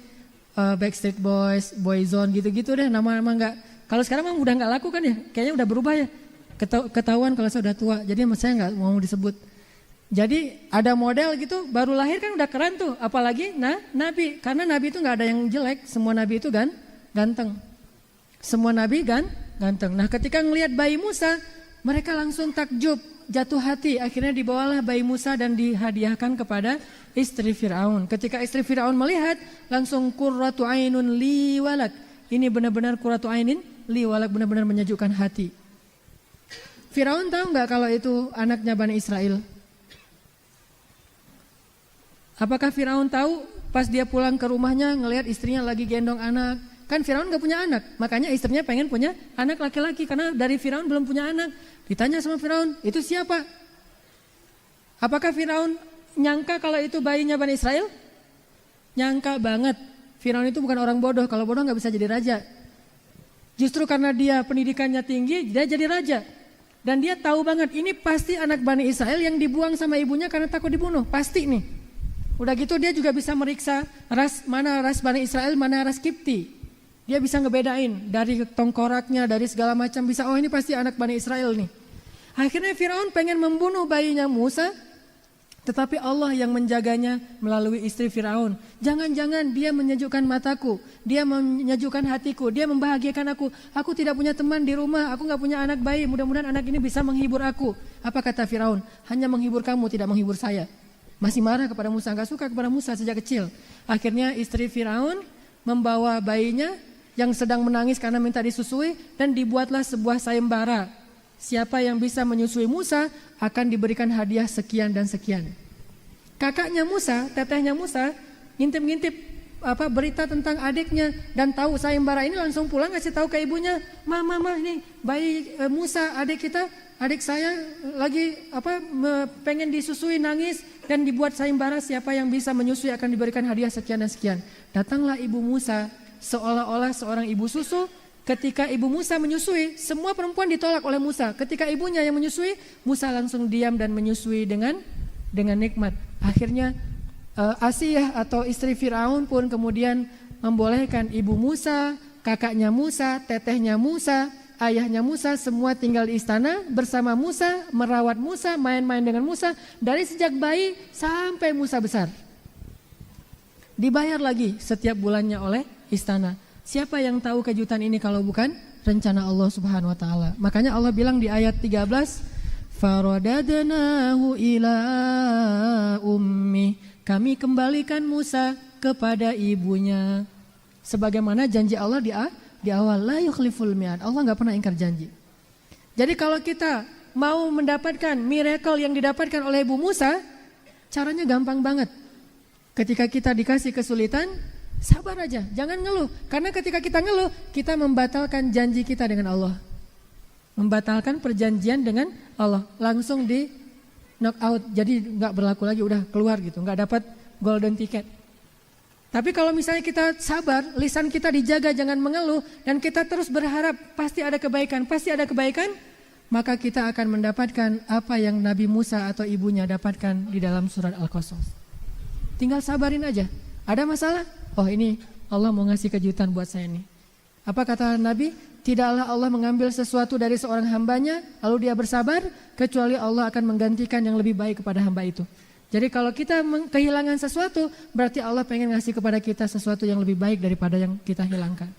Backstreet Boys, Boyzone gitu-gitu deh, nama-nama enggak. Kalau sekarang mah udah enggak laku kan ya, kayaknya udah berubah ya. Ketahuan kalau saya udah tua, jadi saya enggak mau disebut. Jadi ada model gitu, baru lahir kan udah keren tuh, apalagi nabi, karena nabi itu enggak ada yang jelek, semua nabi itu ganteng. Semua nabi ganteng. Nah, ketika ngelihat bayi Musa, mereka langsung takjub, jatuh hati. Akhirnya dibawalah bayi Musa dan dihadiahkan kepada istri Firaun. Ketika istri Firaun melihat, langsung qurratu ainun li walak. Ini benar-benar qurratu ainin li walak, benar-benar menyejukkan hati. Firaun tahu nggak kalau itu anaknya Bani Israel? Apakah Firaun tahu pas dia pulang ke rumahnya ngelihat istrinya lagi gendong anak? Kan Firaun gak punya anak, makanya istrinya pengen punya anak laki-laki karena dari Firaun belum punya anak. Ditanya sama Firaun, itu siapa? Apakah Firaun nyangka kalau itu bayinya Bani Israel? Nyangka banget. Firaun itu bukan orang bodoh, kalau bodoh gak bisa jadi raja. Justru karena dia pendidikannya tinggi, dia jadi raja. Dan dia tahu banget ini pasti anak Bani Israel yang dibuang sama ibunya karena takut dibunuh, pasti nih. Udah gitu dia juga bisa meriksa mana ras Bani Israel, mana ras Kipti. Dia bisa ngebedain dari tongkoraknya, dari segala macam, bisa oh ini pasti anak Bani Israel nih. Akhirnya Firaun pengen membunuh bayinya Musa, tetapi Allah yang menjaganya melalui istri Firaun. Jangan-jangan dia menyejukkan mataku, dia menyejukkan hatiku, dia membahagiakan aku. Aku tidak punya teman di rumah, aku gak punya anak bayi, mudah-mudahan anak ini bisa menghibur aku. Apa kata Firaun? Hanya menghibur kamu, tidak menghibur saya. Masih marah kepada Musa, gak suka kepada Musa sejak kecil. Akhirnya istri Firaun membawa bayinya yang sedang menangis karena minta disusui, dan dibuatlah sebuah sayembara. Siapa yang bisa menyusui Musa akan diberikan hadiah sekian dan sekian. Kakaknya Musa, tetehnya Musa, ngintip-ngintip berita tentang adiknya dan tahu sayembara ini, langsung pulang ngasih tahu ke ibunya, mama ini bayi Musa adik saya lagi pengen disusui, nangis, dan dibuat sayembara, siapa yang bisa menyusui akan diberikan hadiah sekian dan sekian. Datanglah ibu Musa seolah-olah seorang ibu susu. Ketika ibu Musa menyusui, semua perempuan ditolak oleh Musa. Ketika ibunya yang menyusui, Musa langsung diam dan menyusui dengan nikmat. Akhirnya Asiyah atau istri Firaun pun kemudian membolehkan ibu Musa, kakaknya Musa, tetehnya Musa, ayahnya Musa semua tinggal di istana bersama Musa, merawat Musa, main-main dengan Musa dari sejak bayi sampai Musa besar. Dibayar lagi setiap bulannya oleh istana. Siapa yang tahu kejutan ini kalau bukan rencana Allah Subhanahu wa taala. Makanya Allah bilang di ayat 13, faradadnahu ila ummi. Kami kembalikan Musa kepada ibunya. Sebagaimana janji Allah di awal, la yukhliful mi'ad. Allah enggak pernah ingkar janji. Jadi kalau kita mau mendapatkan miracle yang didapatkan oleh Ibu Musa, caranya gampang banget. Ketika kita dikasih kesulitan, sabar aja, jangan ngeluh. Karena ketika kita ngeluh, kita membatalkan janji kita dengan Allah. Membatalkan perjanjian dengan Allah. Langsung di knock out, jadi gak berlaku lagi, udah keluar gitu, gak dapat golden ticket. Tapi kalau misalnya kita sabar, lisan kita dijaga jangan mengeluh, dan kita terus berharap pasti ada kebaikan, maka kita akan mendapatkan apa yang Nabi Musa atau ibunya dapatkan di dalam surat Al-Qasas. Tinggal sabarin aja. Ada masalah? Oh ini Allah mau ngasih kejutan buat saya nih. Apa kata Nabi? Tidaklah Allah mengambil sesuatu dari seorang hambanya lalu dia bersabar, kecuali Allah akan menggantikan yang lebih baik kepada hamba itu. Jadi kalau kita kehilangan sesuatu, berarti Allah pengen ngasih kepada kita sesuatu yang lebih baik daripada yang kita hilangkan.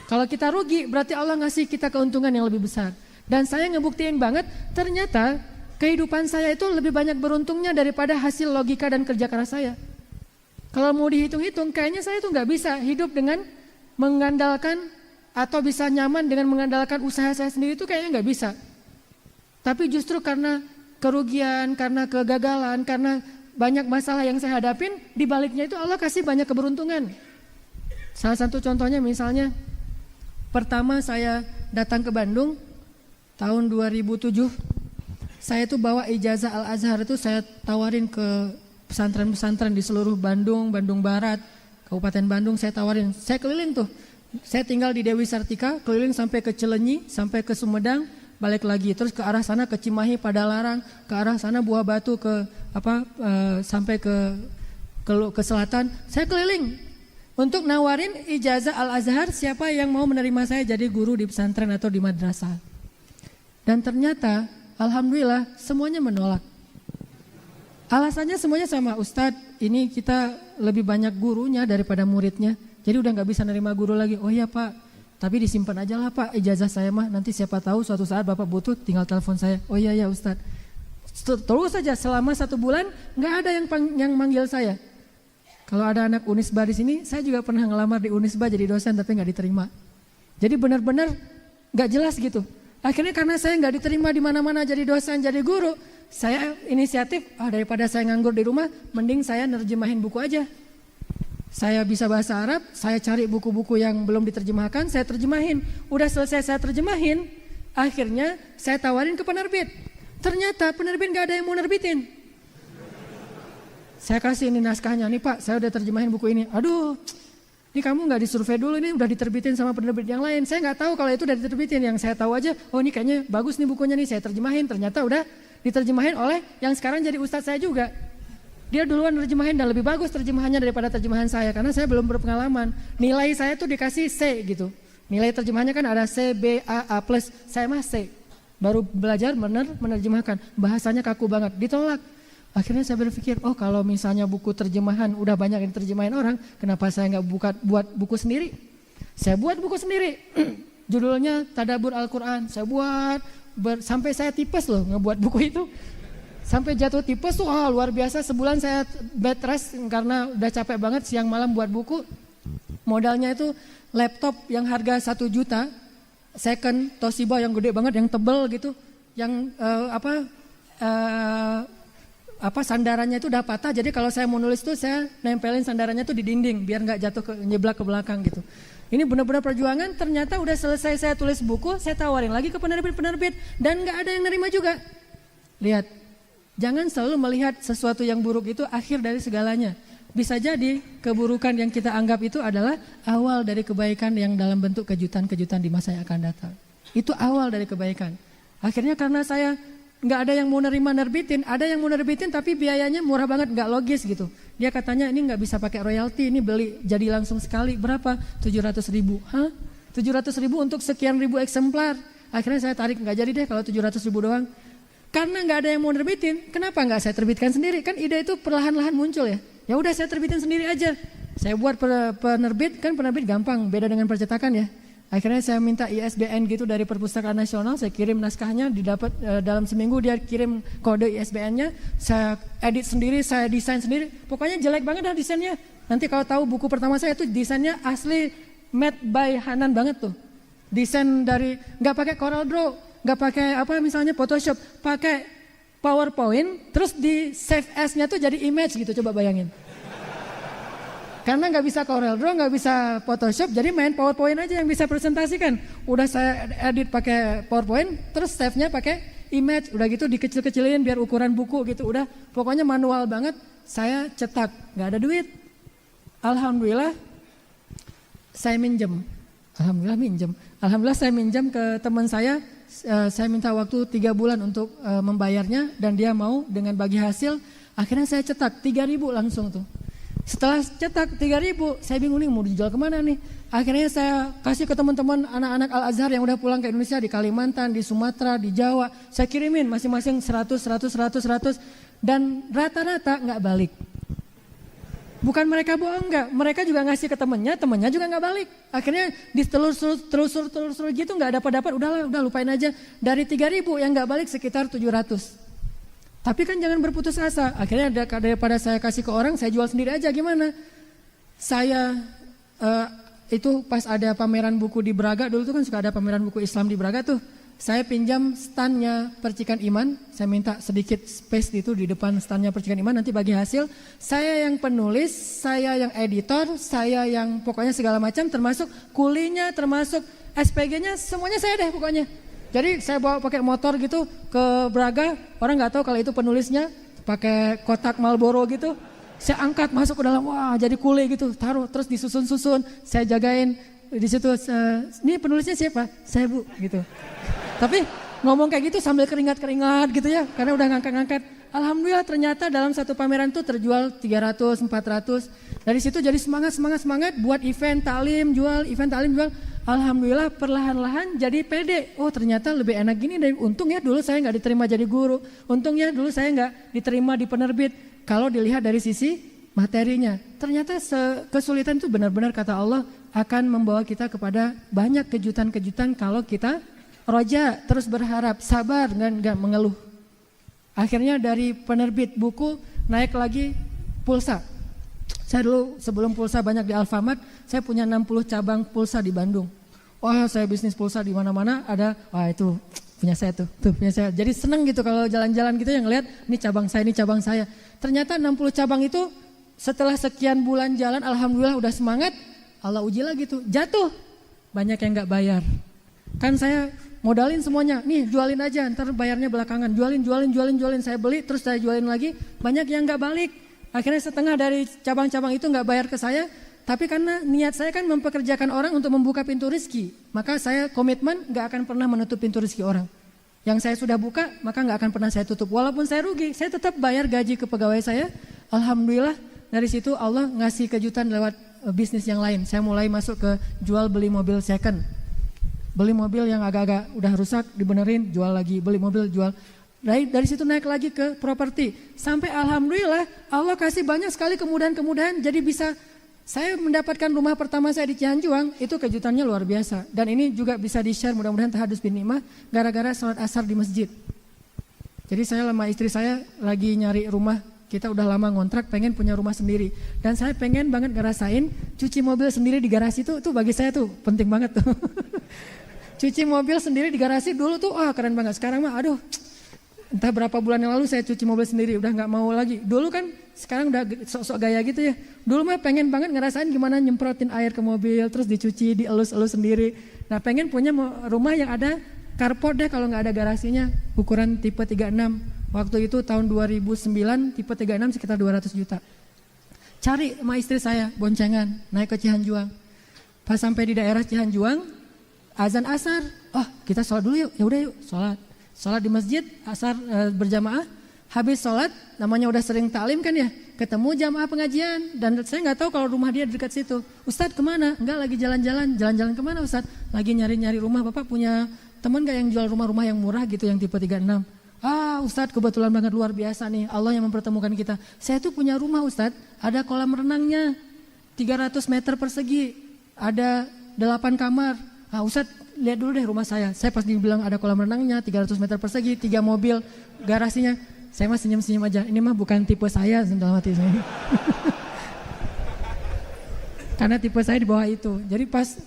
Kalau kita rugi, berarti Allah ngasih kita keuntungan yang lebih besar. Dan saya ngebuktiin banget, ternyata kehidupan saya itu lebih banyak beruntungnya daripada hasil logika dan kerja keras saya. Kalau mau dihitung-hitung, kayaknya saya tuh gak bisa hidup dengan mengandalkan atau bisa nyaman dengan mengandalkan usaha saya sendiri, itu kayaknya gak bisa. Tapi justru karena kerugian, karena kegagalan, karena banyak masalah yang saya hadapin, di baliknya itu Allah kasih banyak keberuntungan. Salah satu contohnya misalnya, pertama saya datang ke Bandung tahun 2007, saya tuh bawa ijazah Al-Azhar itu saya tawarin ke pesantren-pesantren di seluruh Bandung, Bandung Barat, Kabupaten Bandung saya tawarin. Saya keliling tuh, saya tinggal di Dewi Sartika, keliling sampai ke Cilenyi, sampai ke Sumedang, balik lagi, terus ke arah sana ke Cimahi, Padalarang, ke arah sana Buah Batu sampai ke selatan. Saya keliling untuk nawarin ijazah Al-Azhar siapa yang mau menerima saya jadi guru di pesantren atau di madrasah. Dan ternyata alhamdulillah semuanya menolak. Alasannya semuanya sama, Ustadz ini kita lebih banyak gurunya daripada muridnya, jadi udah gak bisa nerima guru lagi. Oh iya Pak, tapi disimpan aja lah Pak ijazah saya mah, nanti siapa tahu suatu saat Bapak butuh tinggal telepon saya. Oh iya ya Ustadz. Terus saja selama 1 bulan gak ada yang manggil saya. Kalau ada anak Unisba di sini, saya juga pernah ngelamar di Unisba jadi dosen tapi gak diterima. Jadi benar-benar gak jelas gitu. Akhirnya karena saya gak diterima di mana-mana jadi dosen, jadi guru, saya inisiatif, daripada saya nganggur di rumah, mending saya nerjemahin buku aja. Saya bisa bahasa Arab, saya cari buku-buku yang belum diterjemahkan, saya terjemahin. Udah selesai saya terjemahin, akhirnya saya tawarin ke penerbit. Ternyata penerbit gak ada yang mau nerbitin. Saya kasih ini naskahnya, nih Pak, saya udah terjemahin buku ini. Aduh, ini kamu gak disurvei dulu, ini udah diterbitin sama penerbit yang lain. Saya gak tahu kalau itu udah diterbitin, yang saya tahu aja, oh ini kayaknya bagus nih bukunya nih, saya terjemahin. Ternyata udah diterjemahin oleh yang sekarang jadi ustadz saya juga. Dia duluan terjemahin dan lebih bagus terjemahannya daripada terjemahan saya karena saya belum berpengalaman. Nilai saya tuh dikasih C gitu. Nilai terjemahannya kan ada C, B, A plus. Saya mah C. Baru belajar menerjemahkan. Bahasanya kaku banget. Ditolak. Akhirnya saya berpikir, oh kalau misalnya buku terjemahan udah banyak yang terjemahin orang, kenapa saya nggak buat buku sendiri? Saya buat buku sendiri. Judulnya Tadabbur Al-Quran. Saya buat sampai saya tipes loh ngebuat buku itu. Sampai jatuh tipes tuh luar biasa. Sebulan saya bed rest karena udah capek banget siang malam buat buku. Modalnya itu laptop yang harga 1 juta, second Toshiba yang gede banget, yang tebel gitu, yang sandarannya itu udah patah. Jadi kalau saya mau nulis tuh saya nempelin sandarannya tuh di dinding biar nggak jatuh nyeblak ke belakang gitu. Ini benar-benar perjuangan. Ternyata udah selesai saya tulis buku, saya tawarin lagi ke penerbit-penerbit dan nggak ada yang nerima juga. Lihat, jangan selalu melihat sesuatu yang buruk itu akhir dari segalanya. Bisa jadi keburukan yang kita anggap itu adalah awal dari kebaikan yang dalam bentuk kejutan-kejutan di masa yang akan datang. Itu awal dari kebaikan. Akhirnya karena saya nggak ada yang mau nerbitin, ada yang mau nerbitin tapi biayanya murah banget, nggak logis gitu. Dia katanya ini nggak bisa pakai royalti, ini beli jadi langsung sekali berapa? 700.000. Hah? 700.000 untuk sekian ribu eksemplar. Akhirnya saya tarik, nggak jadi deh kalau 700.000 doang. Karena nggak ada yang mau nerbitin, kenapa nggak saya terbitkan sendiri? Kan ide itu perlahan-lahan muncul ya. Ya udah saya terbitin sendiri aja. Saya buat penerbit, kan penerbit gampang, beda dengan percetakan ya. Akhirnya saya minta ISBN gitu dari Perpustakaan Nasional, saya kirim naskahnya, didapat dalam seminggu dia kirim kode ISBN-nya, saya edit sendiri, saya desain sendiri. Pokoknya jelek banget dah desainnya. Nanti kalau tahu buku pertama saya itu desainnya asli made by Hanan banget tuh. Desain dari nggak pakai Corel Draw, nggak pakai misalnya Photoshop, pakai PowerPoint, terus di save as-nya tuh jadi image gitu, coba bayangin. Karena nggak bisa Corel Draw, nggak bisa Photoshop, jadi main PowerPoint aja yang bisa presentasikan. Udah saya edit pakai PowerPoint, terus save-nya pakai image, udah gitu dikecil-kecilin biar ukuran buku gitu. Udah pokoknya manual banget. Saya cetak, nggak ada duit. Alhamdulillah saya minjem. Alhamdulillah saya minjem ke teman saya. Saya minta waktu 3 bulan untuk membayarnya dan dia mau dengan bagi hasil. Akhirnya saya cetak 3.000 langsung tuh. Setelah cetak 3.000, saya bingung nih mau dijual kemana nih. Akhirnya saya kasih ke teman-teman anak-anak Al-Azhar yang udah pulang ke Indonesia di Kalimantan, di Sumatera, di Jawa. Saya kirimin masing-masing 100. Dan rata-rata nggak balik. Bukan mereka bohong, enggak. Mereka juga ngasih ke temennya juga nggak balik. Akhirnya ditelusur gitu nggak dapat. Udah lupain aja. Dari 3.000 yang nggak balik sekitar 700. Tapi kan jangan berputus asa. Akhirnya daripada saya kasih ke orang, saya jual sendiri aja. Gimana? Saya itu pas ada pameran buku di Braga, dulu tuh kan suka ada pameran buku Islam di Braga tuh. Saya pinjam standnya Percikan Iman. Saya minta sedikit space itu di depan standnya Percikan Iman. Nanti bagi hasil, saya yang penulis, saya yang editor, saya yang pokoknya segala macam, termasuk kulinya, termasuk SPG-nya, semuanya saya deh pokoknya. Jadi saya bawa pakai motor gitu ke Braga, orang nggak tahu kalau itu penulisnya, pakai kotak Marlboro gitu. Saya angkat masuk ke dalam, wah jadi kuli gitu, taruh terus disusun-susun, saya jagain di situ. Ini penulisnya siapa? Saya Bu gitu. Tapi Ngomong kayak gitu sambil keringat-keringat gitu ya, karena udah ngangkat-ngangkat. Alhamdulillah ternyata dalam satu pameran tuh terjual 300, 400. Dari situ jadi semangat buat event talim jual. Alhamdulillah perlahan-lahan jadi pede. Oh ternyata lebih enak gini deh. Untung ya dulu saya nggak diterima jadi guru. Untung ya dulu saya nggak diterima di penerbit. Kalau dilihat dari sisi materinya. Ternyata kesulitan itu benar-benar kata Allah akan membawa kita kepada banyak kejutan-kejutan kalau kita roja, terus berharap, sabar, nggak mengeluh. Akhirnya dari penerbit buku naik lagi pulsa. Saya dulu sebelum pulsa banyak di Alfamart, saya punya 60 cabang pulsa di Bandung. Wah saya bisnis pulsa di mana-mana ada, wah itu punya saya tuh punya saya. Jadi seneng gitu kalau jalan-jalan gitu yang ngeliat, ini cabang saya. Ternyata 60 cabang itu setelah sekian bulan jalan, alhamdulillah udah semangat, Allah uji lagi tuh, jatuh. Banyak yang nggak bayar. Kan saya modalin semuanya, nih jualin aja, ntar bayarnya belakangan. Jualin, saya beli terus saya jualin lagi. Banyak yang gak balik. Akhirnya setengah dari cabang-cabang itu gak bayar ke saya. Tapi karena niat saya kan mempekerjakan orang untuk membuka pintu rezeki, maka saya komitmen gak akan pernah menutup pintu rezeki orang. Yang saya sudah buka maka gak akan pernah saya tutup. Walaupun saya rugi, saya tetap bayar gaji ke pegawai saya. Alhamdulillah dari situ Allah ngasih kejutan lewat bisnis yang lain. Saya mulai masuk ke jual beli mobil second. Beli mobil yang agak-agak udah rusak, dibenerin, jual lagi, beli mobil, jual. Dari situ naik lagi ke properti. Sampai alhamdulillah Allah kasih banyak sekali kemudahan-kemudahan. Jadi bisa saya mendapatkan rumah pertama saya di Cihanjuang, itu kejutannya luar biasa. Dan ini juga bisa di-share mudah-mudahan tahadus bin nikmah, gara-gara sholat asar di masjid. Jadi saya sama istri saya lagi nyari rumah. Kita udah lama ngontrak, pengen punya rumah sendiri. Dan saya pengen banget ngerasain cuci mobil sendiri di garasi itu bagi saya tuh penting banget tuh. Cuci mobil sendiri di garasi dulu tuh, keren banget. Sekarang mah aduh, entah berapa bulan yang lalu saya cuci mobil sendiri, udah gak mau lagi. Dulu kan, sekarang udah sok-sok gaya gitu ya. Dulu mah pengen banget ngerasain gimana nyemprotin air ke mobil, terus dicuci, dielus-elus sendiri. Nah pengen punya rumah yang ada carport deh kalau gak ada garasinya, ukuran tipe 36. Waktu itu tahun 2009, tipe 36 sekitar 200 juta. Cari sama istri saya, boncengan, naik ke Cihanjuang. Pas sampai di daerah Cihanjuang, azan asar, kita sholat dulu yuk, ya udah yuk sholat di masjid, asar berjamaah, habis sholat, namanya udah sering taklim kan ya, ketemu jamaah pengajian, dan saya nggak tahu kalau rumah dia dekat situ. Ustadz kemana? Enggak, lagi jalan-jalan kemana Ustadz? Lagi nyari-nyari rumah, Bapak punya teman nggak yang jual rumah-rumah yang murah gitu, yang tipe 36? Ustadz kebetulan banget luar biasa nih, Allah yang mempertemukan kita. Saya tuh punya rumah Ustadz, ada kolam renangnya, 300 meter persegi, ada 8 kamar. Ustadz lihat dulu deh rumah saya pas dibilang ada kolam renangnya 300 meter persegi, 3 mobil, garasinya, saya mah senyum-senyum aja, ini mah bukan tipe saya dalam hati saya. Karena tipe saya di bawah itu. Jadi pas,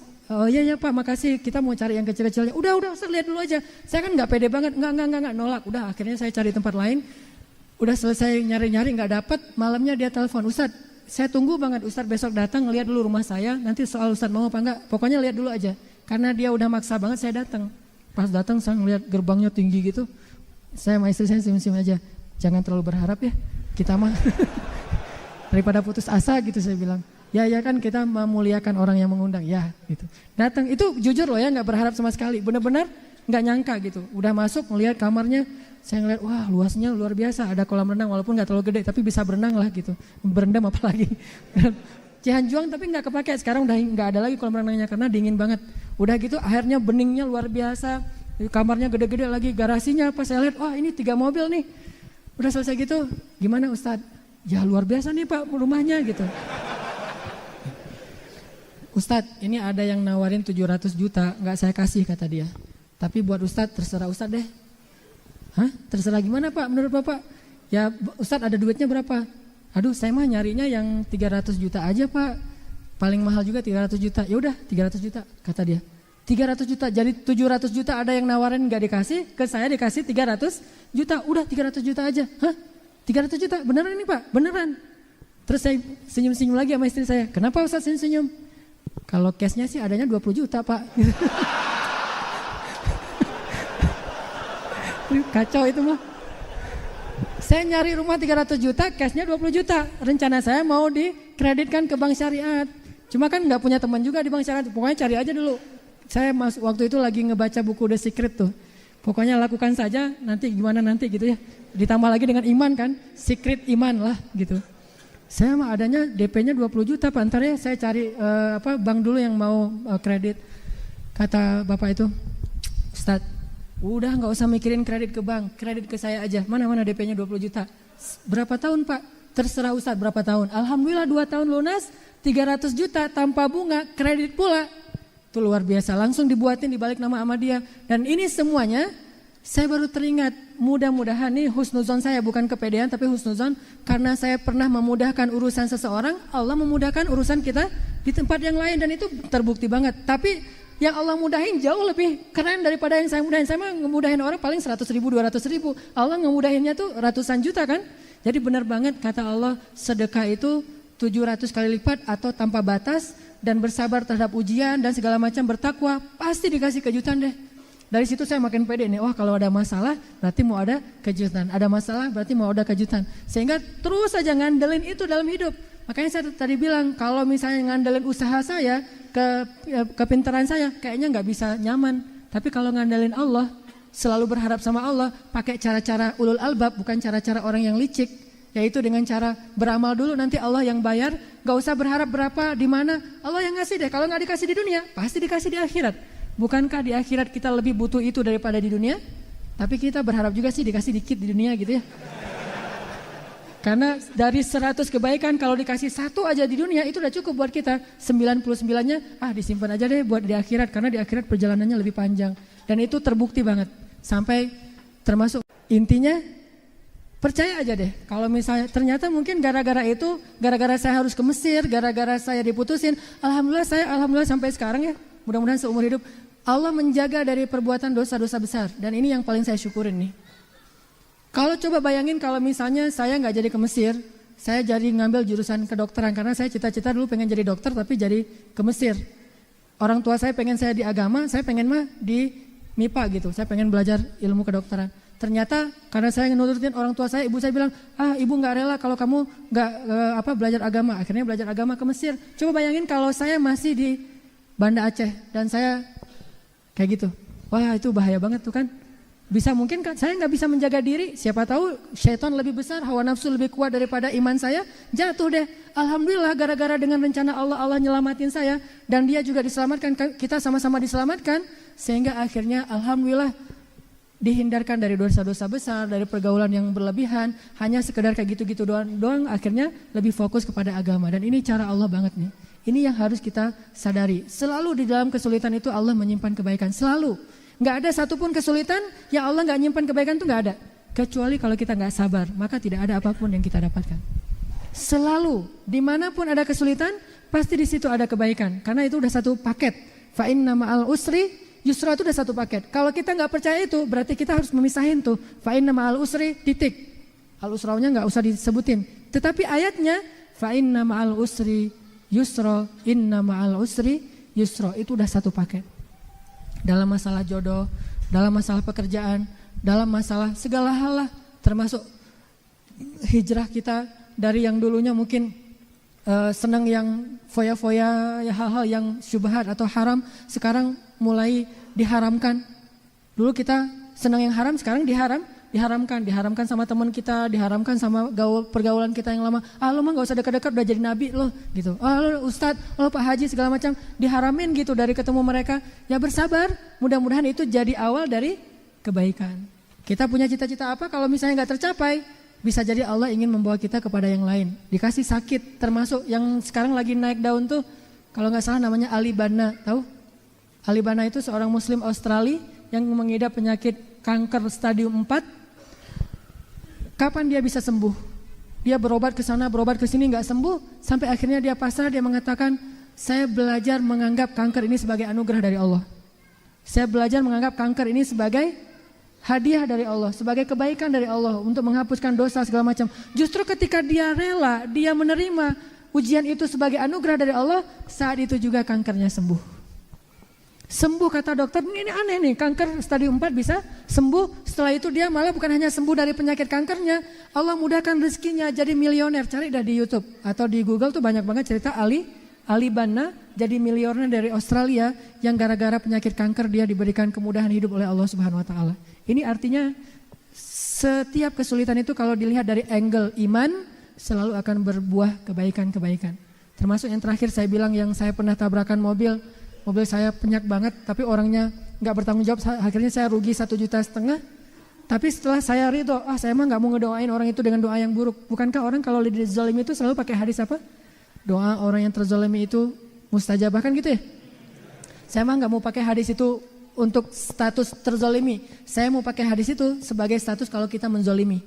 iya Pak makasih, kita mau cari yang kecil-kecilnya, udah Ustadz lihat dulu aja. Saya kan gak pede banget, enggak, nolak. Udah akhirnya saya cari tempat lain, udah selesai nyari-nyari gak dapet, malamnya dia telepon, Ustadz saya tunggu banget Ustadz besok datang ngeliat dulu rumah saya, nanti soal Ustadz mau apa enggak, pokoknya lihat dulu aja. Karena dia udah maksa banget, saya datang. Pas datang saya ngeliat gerbangnya tinggi gitu, saya sama istri saya senyum-senyum aja. Jangan terlalu berharap ya, kita mah daripada putus asa gitu saya bilang. Ya kan kita memuliakan orang yang mengundang, ya gitu. Datang, itu jujur loh ya, gak berharap sama sekali, benar-benar gak nyangka gitu. Udah masuk ngeliat kamarnya, saya ngeliat wah luasnya luar biasa, ada kolam renang walaupun gak terlalu gede, tapi bisa berenang lah gitu. Berendam apalagi. Cihanjuang tapi gak kepake, sekarang udah gak ada lagi kolam renangnya karena dingin banget. Udah gitu akhirnya beningnya luar biasa, kamarnya gede-gede lagi, garasinya pas saya lihat, wah ini 3 mobil nih. Udah selesai gitu, gimana Ustadz? Ya luar biasa nih Pak rumahnya gitu. Ustadz ini ada yang nawarin 700 juta, gak saya kasih kata dia. Tapi buat Ustadz terserah Ustadz deh. Terserah gimana Pak menurut Bapak? Ya Ustadz ada duitnya berapa? Aduh saya mah nyarinya yang 300 juta aja Pak. Paling mahal juga 300 juta. Ya udah 300 juta kata dia. 300 juta jadi 700 juta ada yang nawarin gak dikasih, ke saya dikasih 300 juta. Udah 300 juta aja. 300 juta beneran ini Pak? Beneran. Terus saya senyum-senyum lagi sama istri saya. Kenapa Ustadz senyum-senyum? Kalau cashnya sih adanya 20 juta Pak. Kacau itu mah. Saya nyari rumah 300 juta, cashnya 20 juta. Rencana saya mau dikreditkan ke bank syariat. Cuma kan gak punya teman juga di bank syariat. Pokoknya cari aja dulu. Saya waktu itu lagi ngebaca buku The Secret tuh. Pokoknya lakukan saja, nanti gimana nanti gitu ya. Ditambah lagi dengan iman kan, secret iman lah gitu. Saya mah adanya DP-nya 20 juta Pak, ntar ya saya cari bank dulu yang mau kredit. Kata bapak itu, Ustadz, udah gak usah mikirin kredit ke bank, kredit ke saya aja. Mana DP-nya 20 juta. Berapa tahun Pak? Terserah Ustadz berapa tahun. Alhamdulillah 2 tahun lunas, 300 juta tanpa bunga, kredit pula. Itu luar biasa, langsung dibuatin dibalik nama sama dia. Dan ini semuanya saya baru teringat, mudah-mudahan nih husnuzon saya, bukan kepedean tapi husnuzon, karena saya pernah memudahkan urusan seseorang, Allah memudahkan urusan kita di tempat yang lain, dan itu terbukti banget. Tapi yang Allah mudahin jauh lebih keren daripada yang saya mudahin. Saya mah ngemudahin orang paling 100 ribu, 200 ribu, Allah ngemudahinnya tuh ratusan juta kan. Jadi benar banget kata Allah, sedekah itu 700 kali lipat atau tanpa batas, dan bersabar terhadap ujian dan segala macam, bertakwa, pasti dikasih kejutan deh. Dari situ saya makin pede nih, wah kalau ada masalah berarti mau ada kejutan, ada masalah berarti mau ada kejutan. Sehingga terus saja ngandelin itu dalam hidup. Makanya saya tadi bilang, kalau misalnya ngandelin usaha saya, kepintaran saya, kayaknya nggak bisa nyaman. Tapi kalau ngandelin Allah, selalu berharap sama Allah, pakai cara-cara ulul albab, bukan cara-cara orang yang licik. Yaitu dengan cara beramal dulu, nanti Allah yang bayar. Gak usah berharap berapa, di mana, Allah yang ngasih deh. Kalau gak dikasih di dunia, pasti dikasih di akhirat. Bukankah di akhirat kita lebih butuh itu daripada di dunia? Tapi kita berharap juga sih dikasih dikit di dunia gitu ya. Karena dari 100 kebaikan, kalau dikasih 1 aja di dunia, itu udah cukup buat kita. 99-nya, disimpan aja deh buat di akhirat. Karena di akhirat perjalanannya lebih panjang. Dan itu terbukti banget. Sampai termasuk intinya, percaya aja deh, kalau misalnya ternyata mungkin gara-gara itu, gara-gara saya harus ke Mesir, gara-gara saya diputusin, alhamdulillah sampai sekarang ya, mudah-mudahan seumur hidup, Allah menjaga dari perbuatan dosa-dosa besar. Dan ini yang paling saya syukurin nih. Kalau coba bayangin kalau misalnya saya gak jadi ke Mesir, saya jadi ngambil jurusan kedokteran, karena saya cita-cita dulu pengen jadi dokter tapi jadi ke Mesir. Orang tua saya pengen saya di agama, saya pengen mah di MIPA gitu, saya pengen belajar ilmu kedokteran. Ternyata karena saya nurutin orang tua saya, ibu saya bilang, ibu gak rela kalau kamu gak belajar agama. Akhirnya belajar agama ke Mesir. Coba bayangin kalau saya masih di Banda Aceh dan saya kayak gitu. Wah itu bahaya banget tuh kan. Bisa mungkin kan saya gak bisa menjaga diri. Siapa tahu syaitan lebih besar, hawa nafsu lebih kuat daripada iman saya. Jatuh deh. Alhamdulillah gara-gara dengan rencana Allah nyelamatin saya. Dan dia juga diselamatkan, kita sama-sama diselamatkan. Sehingga akhirnya alhamdulillah dihindarkan dari dosa-dosa besar, dari pergaulan yang berlebihan, hanya sekedar kayak gitu-gitu doang, akhirnya lebih fokus kepada agama. Dan ini cara Allah banget nih. Ini yang harus kita sadari. Selalu di dalam kesulitan itu Allah menyimpan kebaikan, selalu. Gak ada satupun kesulitan yang Allah gak menyimpan kebaikan, itu gak ada. Kecuali kalau kita gak sabar, maka tidak ada apapun yang kita dapatkan. Selalu, dimanapun ada kesulitan, pasti di situ ada kebaikan. Karena itu udah satu paket. Fa inna ma'al usri yusra, itu udah satu paket. Kalau kita nggak percaya itu, berarti kita harus memisahin tuh. Fa inna ma'al usri titik. Al usraunya nggak usah disebutin. Tetapi ayatnya fa inna ma'al usri yusra, inna ma'al usri yusra, itu udah satu paket. Dalam masalah jodoh, dalam masalah pekerjaan, dalam masalah segala hal lah, termasuk hijrah kita dari yang dulunya mungkin senang yang foya-foya, hal-hal yang syubhat atau haram, sekarang mulai diharamkan. Dulu kita senang yang haram, sekarang diharamkan sama teman kita, diharamkan sama pergaulan kita yang lama. Lo mah gak usah dekat-dekat, udah jadi nabi lo gitu. Lo ustadz, lo pak haji, segala macam diharamin gitu dari ketemu mereka. Ya bersabar, mudah-mudahan itu jadi awal dari kebaikan. Kita punya cita-cita apa, kalau misalnya gak tercapai, bisa jadi Allah ingin membawa kita kepada yang lain. Dikasih sakit, termasuk yang sekarang lagi naik daun tuh, kalau gak salah namanya Ali Banna, tahu? Ali Banna itu seorang muslim Australia yang mengidap penyakit kanker stadium 4. Kapan dia bisa sembuh? Dia berobat ke sana, berobat ke sini gak sembuh, sampai akhirnya dia pasrah, dia mengatakan, saya belajar menganggap kanker ini sebagai anugerah dari Allah. Saya belajar menganggap kanker ini sebagai hadiah dari Allah, sebagai kebaikan dari Allah untuk menghapuskan dosa segala macam. Justru ketika dia rela, dia menerima ujian itu sebagai anugerah dari Allah, saat itu juga kankernya sembuh. Sembuh kata dokter, ini aneh nih, kanker stadium 4 bisa sembuh. Setelah itu dia malah bukan hanya sembuh dari penyakit kankernya, Allah mudahkan rezekinya jadi milioner. Cari dah di YouTube atau di Google tuh banyak banget cerita Ali Banna jadi miliuner dari Australia yang gara-gara penyakit kanker dia diberikan kemudahan hidup oleh Allah Subhanahu wa taala. Ini artinya setiap kesulitan itu kalau dilihat dari angle iman selalu akan berbuah kebaikan-kebaikan. Termasuk yang terakhir saya bilang yang saya pernah tabrakan mobil saya penyak banget tapi orangnya nggak bertanggung jawab, akhirnya saya rugi 1,5 juta. Tapi setelah saya ridho, saya mah nggak mau ngedoain orang itu dengan doa yang buruk. Bukankah orang kalau dizalimi itu selalu pakai hadis apa? Doa orang yang terzalimi itu mustajabah, kan gitu ya? Saya mah nggak mau pakai hadis itu untuk status terzalimi. Saya mau pakai hadis itu sebagai status kalau kita menzalimi.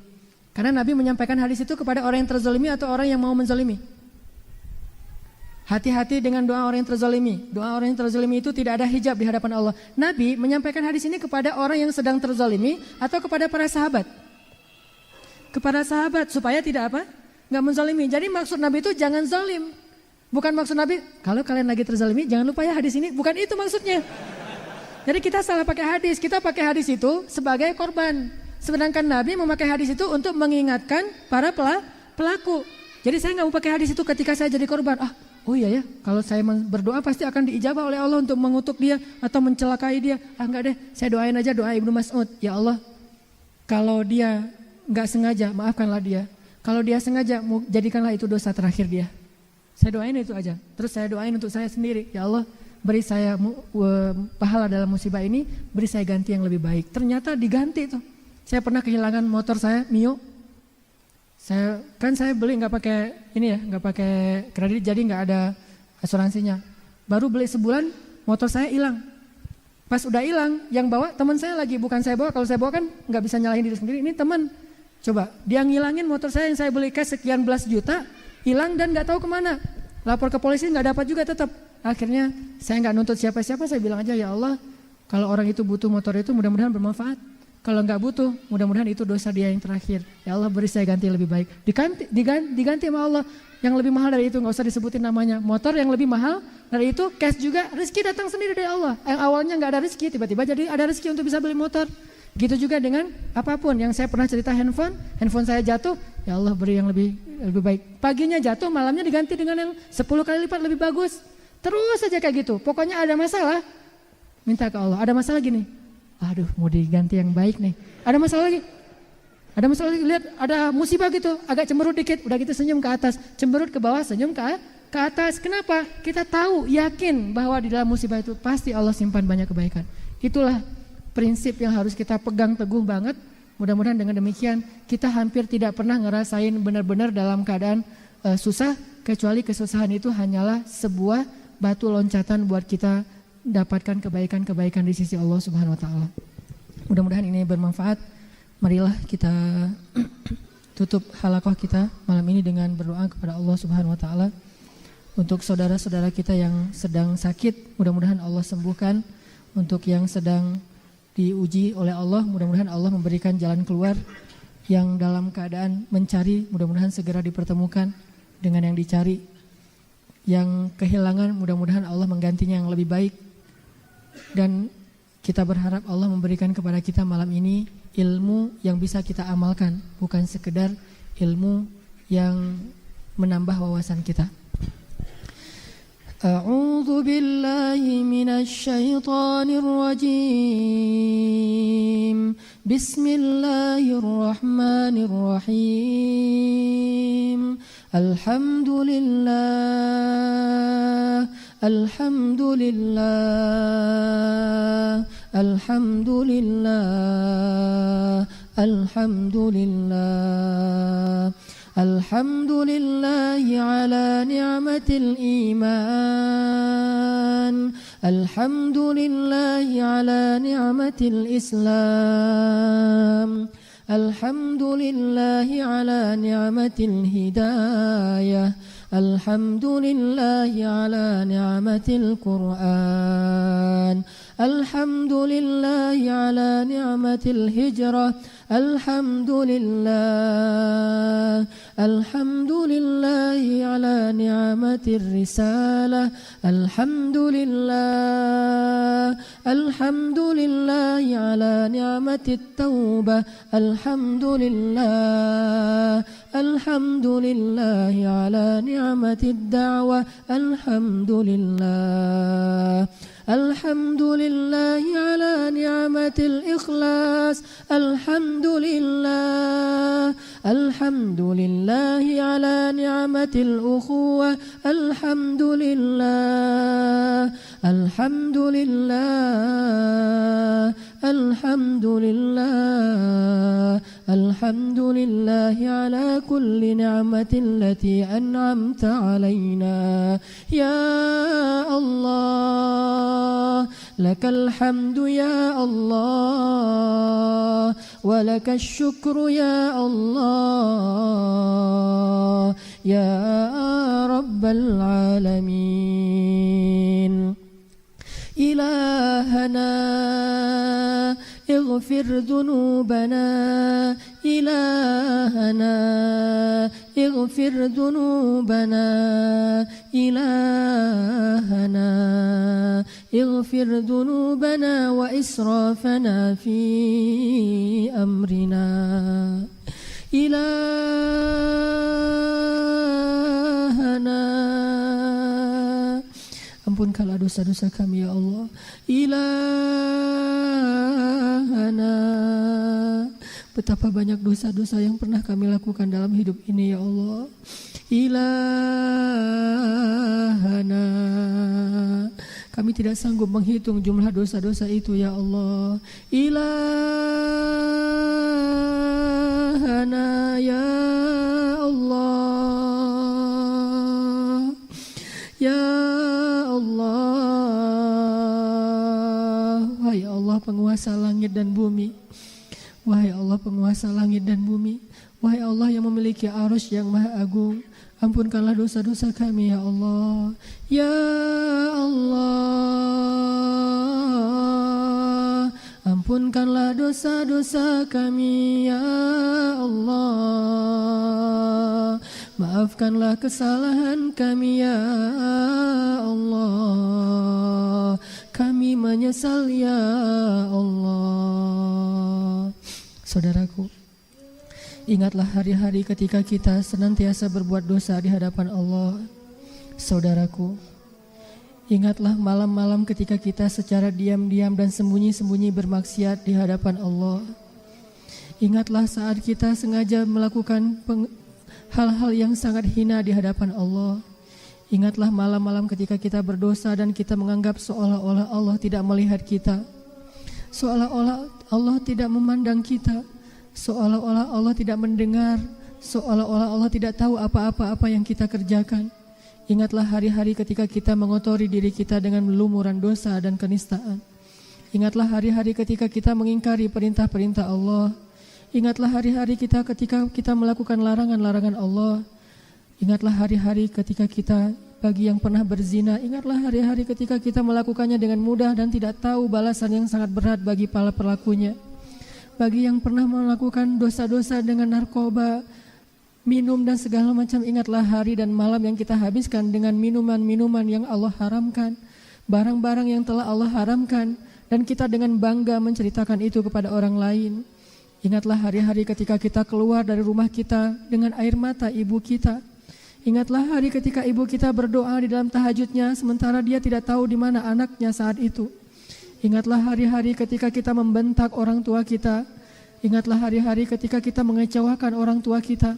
Karena Nabi menyampaikan hadis itu kepada orang yang terzalimi atau orang yang mau menzalimi. Hati-hati dengan doa orang yang terzalimi. Doa orang yang terzalimi itu tidak ada hijab di hadapan Allah. Nabi menyampaikan hadis ini kepada orang yang sedang terzalimi atau kepada para sahabat? Kepada sahabat supaya tidak apa? Nggak menzalimi. Jadi maksud Nabi itu jangan zalim. Bukan maksud Nabi kalau kalian lagi terzalimi jangan lupa ya hadis ini. Bukan itu maksudnya. Jadi kita salah pakai hadis. Kita pakai hadis itu sebagai korban. Sedangkan Nabi memakai hadis itu untuk mengingatkan para pelaku. Jadi saya nggak mau pakai hadis itu ketika saya jadi korban. Oh iya ya, kalau saya berdoa pasti akan diijabah oleh Allah untuk mengutuk dia atau mencelakai dia. Enggak deh, saya doain aja doa Ibnu Mas'ud. Ya Allah, kalau dia enggak sengaja, maafkanlah dia. Kalau dia sengaja, jadikanlah itu dosa terakhir dia. Saya doain itu aja. Terus saya doain untuk saya sendiri. Ya Allah, beri saya pahala dalam musibah ini, beri saya ganti yang lebih baik. Ternyata diganti tuh. Saya pernah kehilangan motor saya, Mio. Saya beli nggak pakai ini ya, nggak pakai kredit, jadi nggak ada asuransinya. Baru beli sebulan, motor saya hilang. Pas udah hilang, yang bawa teman saya lagi, bukan saya bawa. Kalau saya bawa kan nggak bisa nyalahin diri sendiri. Ini teman, coba dia ngilangin motor saya yang saya beli cash sekian belas juta, hilang dan nggak tahu kemana. Lapor ke polisi nggak dapat juga tetap. Akhirnya saya nggak nuntut siapa-siapa, saya bilang aja ya Allah, kalau orang itu butuh motor itu mudah-mudahan bermanfaat. Kalau nggak butuh, mudah-mudahan itu dosa dia yang terakhir. Ya Allah beri saya ganti yang lebih baik. Diganti sama Allah yang lebih mahal dari itu, nggak usah disebutin namanya. Motor yang lebih mahal dari itu, cash juga, rezeki datang sendiri dari Allah. Yang awalnya nggak ada rezeki, tiba-tiba jadi ada rezeki untuk bisa beli motor. Gitu juga dengan apapun. Yang saya pernah cerita handphone saya jatuh, ya Allah beri yang lebih baik. Paginya jatuh, malamnya diganti dengan yang 10 kali lipat lebih bagus. Terus saja kayak gitu. Pokoknya ada masalah, minta ke Allah. Ada masalah gini. Aduh, mau diganti yang baik nih. Ada masalah lagi. Lihat ada musibah gitu, agak cemberut dikit, udah gitu senyum ke atas, cemberut ke bawah, senyum ke atas. Kenapa? Kita tahu, yakin bahwa di dalam musibah itu pasti Allah simpan banyak kebaikan. Itulah prinsip yang harus kita pegang teguh banget. Mudah-mudahan dengan demikian kita hampir tidak pernah ngerasain benar-benar dalam keadaan susah, kecuali kesusahan itu hanyalah sebuah batu loncatan buat kita dapatkan kebaikan-kebaikan di sisi Allah Subhanahu wa taala. Mudah-mudahan ini bermanfaat. Marilah kita tutup halaqah kita malam ini dengan berdoa kepada Allah Subhanahu wa taala untuk saudara-saudara kita yang sedang sakit, mudah-mudahan Allah sembuhkan. Untuk yang sedang diuji oleh Allah, mudah-mudahan Allah memberikan jalan keluar. Yang dalam keadaan mencari, mudah-mudahan segera dipertemukan dengan yang dicari. Yang kehilangan, mudah-mudahan Allah menggantinya yang lebih baik. Dan kita berharap Allah memberikan kepada kita malam ini ilmu yang bisa kita amalkan, bukan sekedar ilmu yang menambah wawasan kita. A'udzu billahi minasy syaithanir rajim. Bismillahirrahmanirrahim. Alhamdulillah, alhamdulillah, alhamdulillah, alhamdulillah, alhamdulillahi ala ni'matil iman, alhamdulillahi ala ni'matil islam, alhamdulillahi ala ni'matil hidayah, alhamdulillahi ala ni'matil Qur'an, alhamdulillahi ala ni'matil hijrah, Alhamdulillah, alhamdulillahi ala ni'matir risalah. Alhamdulillah, alhamdulillahi ala ni'matit taubah. Alhamdulillah, alhamdulillahi ala ni'matid da'wah. Alhamdulillah, alhamdulillahi ala ni'matil ikhlas. Alhamdulillah, alhamdulillahi ala ni'matil ukhuwah. Alhamdulillah, alhamdulillah, alhamdulillah, alhamdulillahi ala kulli ni'matin lati an'amta alaina. Ya Allah, lakal hamdu ya Allah, wa lakal syukru ya Allah, ya Rabbal alamin. Ilahana اغفر ذنوبنا. إلهنا اغفر ذنوبنا. إلهنا اغفر ذنوبنا وإسرافنا في أمرنا. إلهنا ampunkanlah dosa-dosa kami ya Allah. Ilahana, betapa banyak dosa-dosa yang pernah kami lakukan dalam hidup ini ya Allah. Ilahana, kami tidak sanggup menghitung jumlah dosa-dosa itu ya Allah. Ilahana ya Allah, ya Allah. Wahai Allah penguasa langit dan bumi, wahai Allah penguasa langit dan bumi, wahai Allah yang memiliki arasy yang maha agung, ampunkanlah dosa-dosa kami ya Allah. Ya Allah, ampunkanlah dosa-dosa kami ya Allah. Maafkanlah kesalahan kami ya Allah. Kami menyesal ya Allah. Saudaraku, ingatlah hari-hari ketika kita senantiasa berbuat dosa di hadapan Allah. Saudaraku, ingatlah malam-malam ketika kita secara diam-diam dan sembunyi-sembunyi bermaksiat di hadapan Allah. Ingatlah saat kita sengaja melakukan hal-hal yang sangat hina di hadapan Allah. Ingatlah malam-malam ketika kita berdosa dan kita menganggap seolah-olah Allah tidak melihat kita, seolah-olah Allah tidak memandang kita, seolah-olah Allah tidak mendengar, seolah-olah Allah tidak tahu apa-apa yang kita kerjakan. Ingatlah hari-hari ketika kita mengotori diri kita dengan lumuran dosa dan kenistaan. Ingatlah hari-hari ketika kita mengingkari perintah-perintah Allah. Ingatlah hari-hari kita ketika kita melakukan larangan-larangan Allah. Ingatlah hari-hari ketika kita, bagi yang pernah berzina, ingatlah hari-hari ketika kita melakukannya dengan mudah dan tidak tahu balasan yang sangat berat bagi para pelakunya. Bagi yang pernah melakukan dosa-dosa dengan narkoba, minum dan segala macam, ingatlah hari dan malam yang kita habiskan dengan minuman-minuman yang Allah haramkan, barang-barang yang telah Allah haramkan, dan kita dengan bangga menceritakan itu kepada orang lain. Ingatlah hari-hari ketika kita keluar dari rumah kita dengan air mata ibu kita. Ingatlah hari ketika ibu kita berdoa di dalam tahajudnya sementara dia tidak tahu di mana anaknya saat itu. Ingatlah hari-hari ketika kita membentak orang tua kita. Ingatlah hari-hari ketika kita mengecewakan orang tua kita.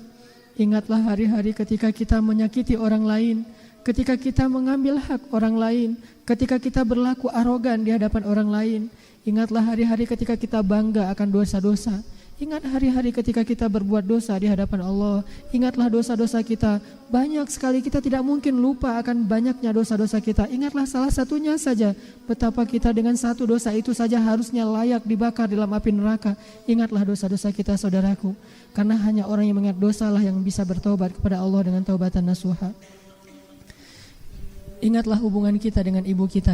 Ingatlah hari-hari ketika kita menyakiti orang lain, ketika kita mengambil hak orang lain, ketika kita berlaku arogan di hadapan orang lain. Ingatlah hari-hari ketika kita bangga akan dosa-dosa. Ingat hari-hari ketika kita berbuat dosa di hadapan Allah. Ingatlah dosa-dosa kita. Banyak sekali, kita tidak mungkin lupa akan banyaknya dosa-dosa kita. Ingatlah salah satunya saja, betapa kita dengan satu dosa itu saja harusnya layak dibakar dalam api neraka. Ingatlah dosa-dosa kita saudaraku. Karena hanya orang yang mengingat dosa lah yang bisa bertobat kepada Allah dengan taubatan nasuha. Ingatlah hubungan kita dengan ibu kita.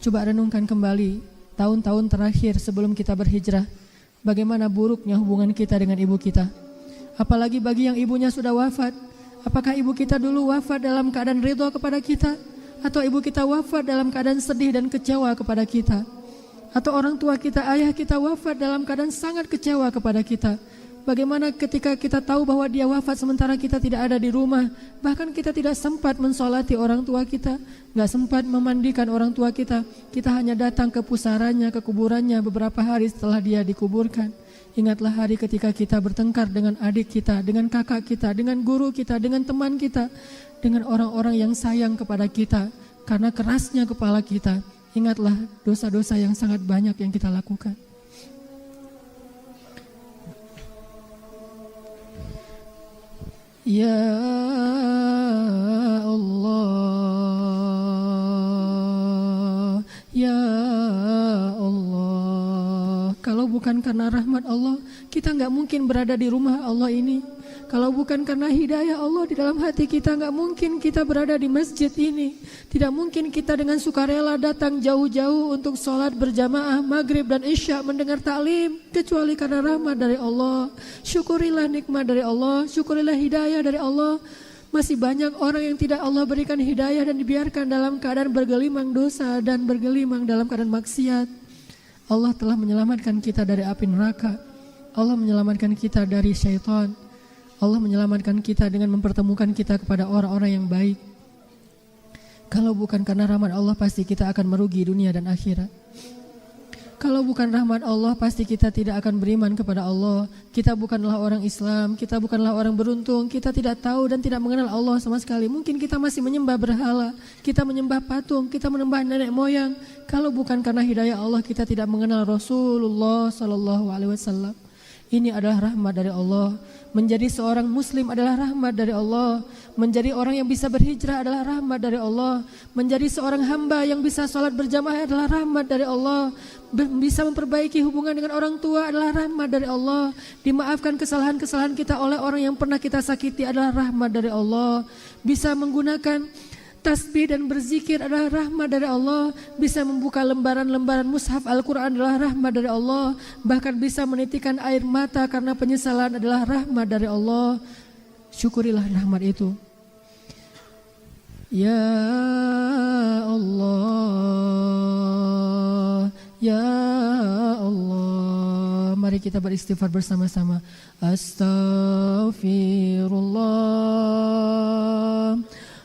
Coba renungkan kembali tahun-tahun terakhir sebelum kita berhijrah. bagaimana buruknya hubungan kita dengan ibu kita. Apalagi bagi yang ibunya sudah wafat. Apakah ibu kita dulu wafat dalam keadaan ridha kepada kita? Atau ibu kita wafat dalam keadaan sedih dan kecewa kepada kita? Atau orang tua kita, ayah kita wafat dalam keadaan sangat kecewa kepada kita? Bagaimana ketika kita tahu bahwa dia wafat sementara kita tidak ada di rumah, bahkan kita tidak sempat mensolati orang tua kita, gak sempat memandikan orang tua kita hanya datang ke pusaranya, ke kuburannya beberapa hari setelah dia dikuburkan. Ingatlah hari ketika kita bertengkar dengan adik kita, dengan kakak kita, dengan guru kita, dengan teman kita, dengan orang-orang yang sayang kepada kita. Karena kerasnya kepala kita, ingatlah dosa-dosa yang sangat banyak yang kita lakukan. Ya Allah, Ya Allah. Kalau bukan karena rahmat Allah, kita gak mungkin berada di rumah Allah ini. Kalau bukan karena hidayah Allah di dalam hati kita, gak mungkin kita berada di masjid ini. Tidak mungkin kita dengan sukarela datang jauh-jauh untuk sholat berjamaah maghrib dan isya mendengar taklim, kecuali karena rahmat dari Allah. Syukurilah nikmat dari Allah, syukurilah hidayah dari Allah. Masih banyak orang yang tidak Allah berikan hidayah dan dibiarkan dalam keadaan bergelimang dosa dan bergelimang dalam keadaan maksiat. Allah telah menyelamatkan kita dari api neraka. Allah menyelamatkan kita dari syaitan. Allah menyelamatkan kita dengan mempertemukan kita kepada orang-orang yang baik. Kalau bukan karena rahmat Allah, pasti kita akan merugi dunia dan akhirat. Kalau bukan rahmat Allah, pasti kita tidak akan beriman kepada Allah. Kita bukanlah orang Islam, kita bukanlah orang beruntung, kita tidak tahu dan tidak mengenal Allah sama sekali. Mungkin kita masih menyembah berhala, kita menyembah patung, kita menyembah nenek moyang. Kalau bukan karena hidayah Allah, kita tidak mengenal Rasulullah SAW. Ini adalah rahmat dari Allah. Menjadi seorang muslim adalah rahmat dari Allah. Menjadi orang yang bisa berhijrah adalah rahmat dari Allah. Menjadi seorang hamba yang bisa sholat berjamaah adalah rahmat dari Allah. Bisa memperbaiki hubungan dengan orang tua adalah rahmat dari Allah. Dimaafkan kesalahan-kesalahan kita oleh orang yang pernah kita sakiti adalah rahmat dari Allah. Bisa menggunakan tasbih dan berzikir adalah rahmat dari Allah. Bisa membuka lembaran-lembaran mushaf Al-Quran adalah rahmat dari Allah. Bahkan bisa menitikan air mata karena penyesalan adalah rahmat dari Allah. Syukurilah rahmat itu. Ya Allah, Ya Allah. Mari kita beristighfar bersama-sama. Astaghfirullah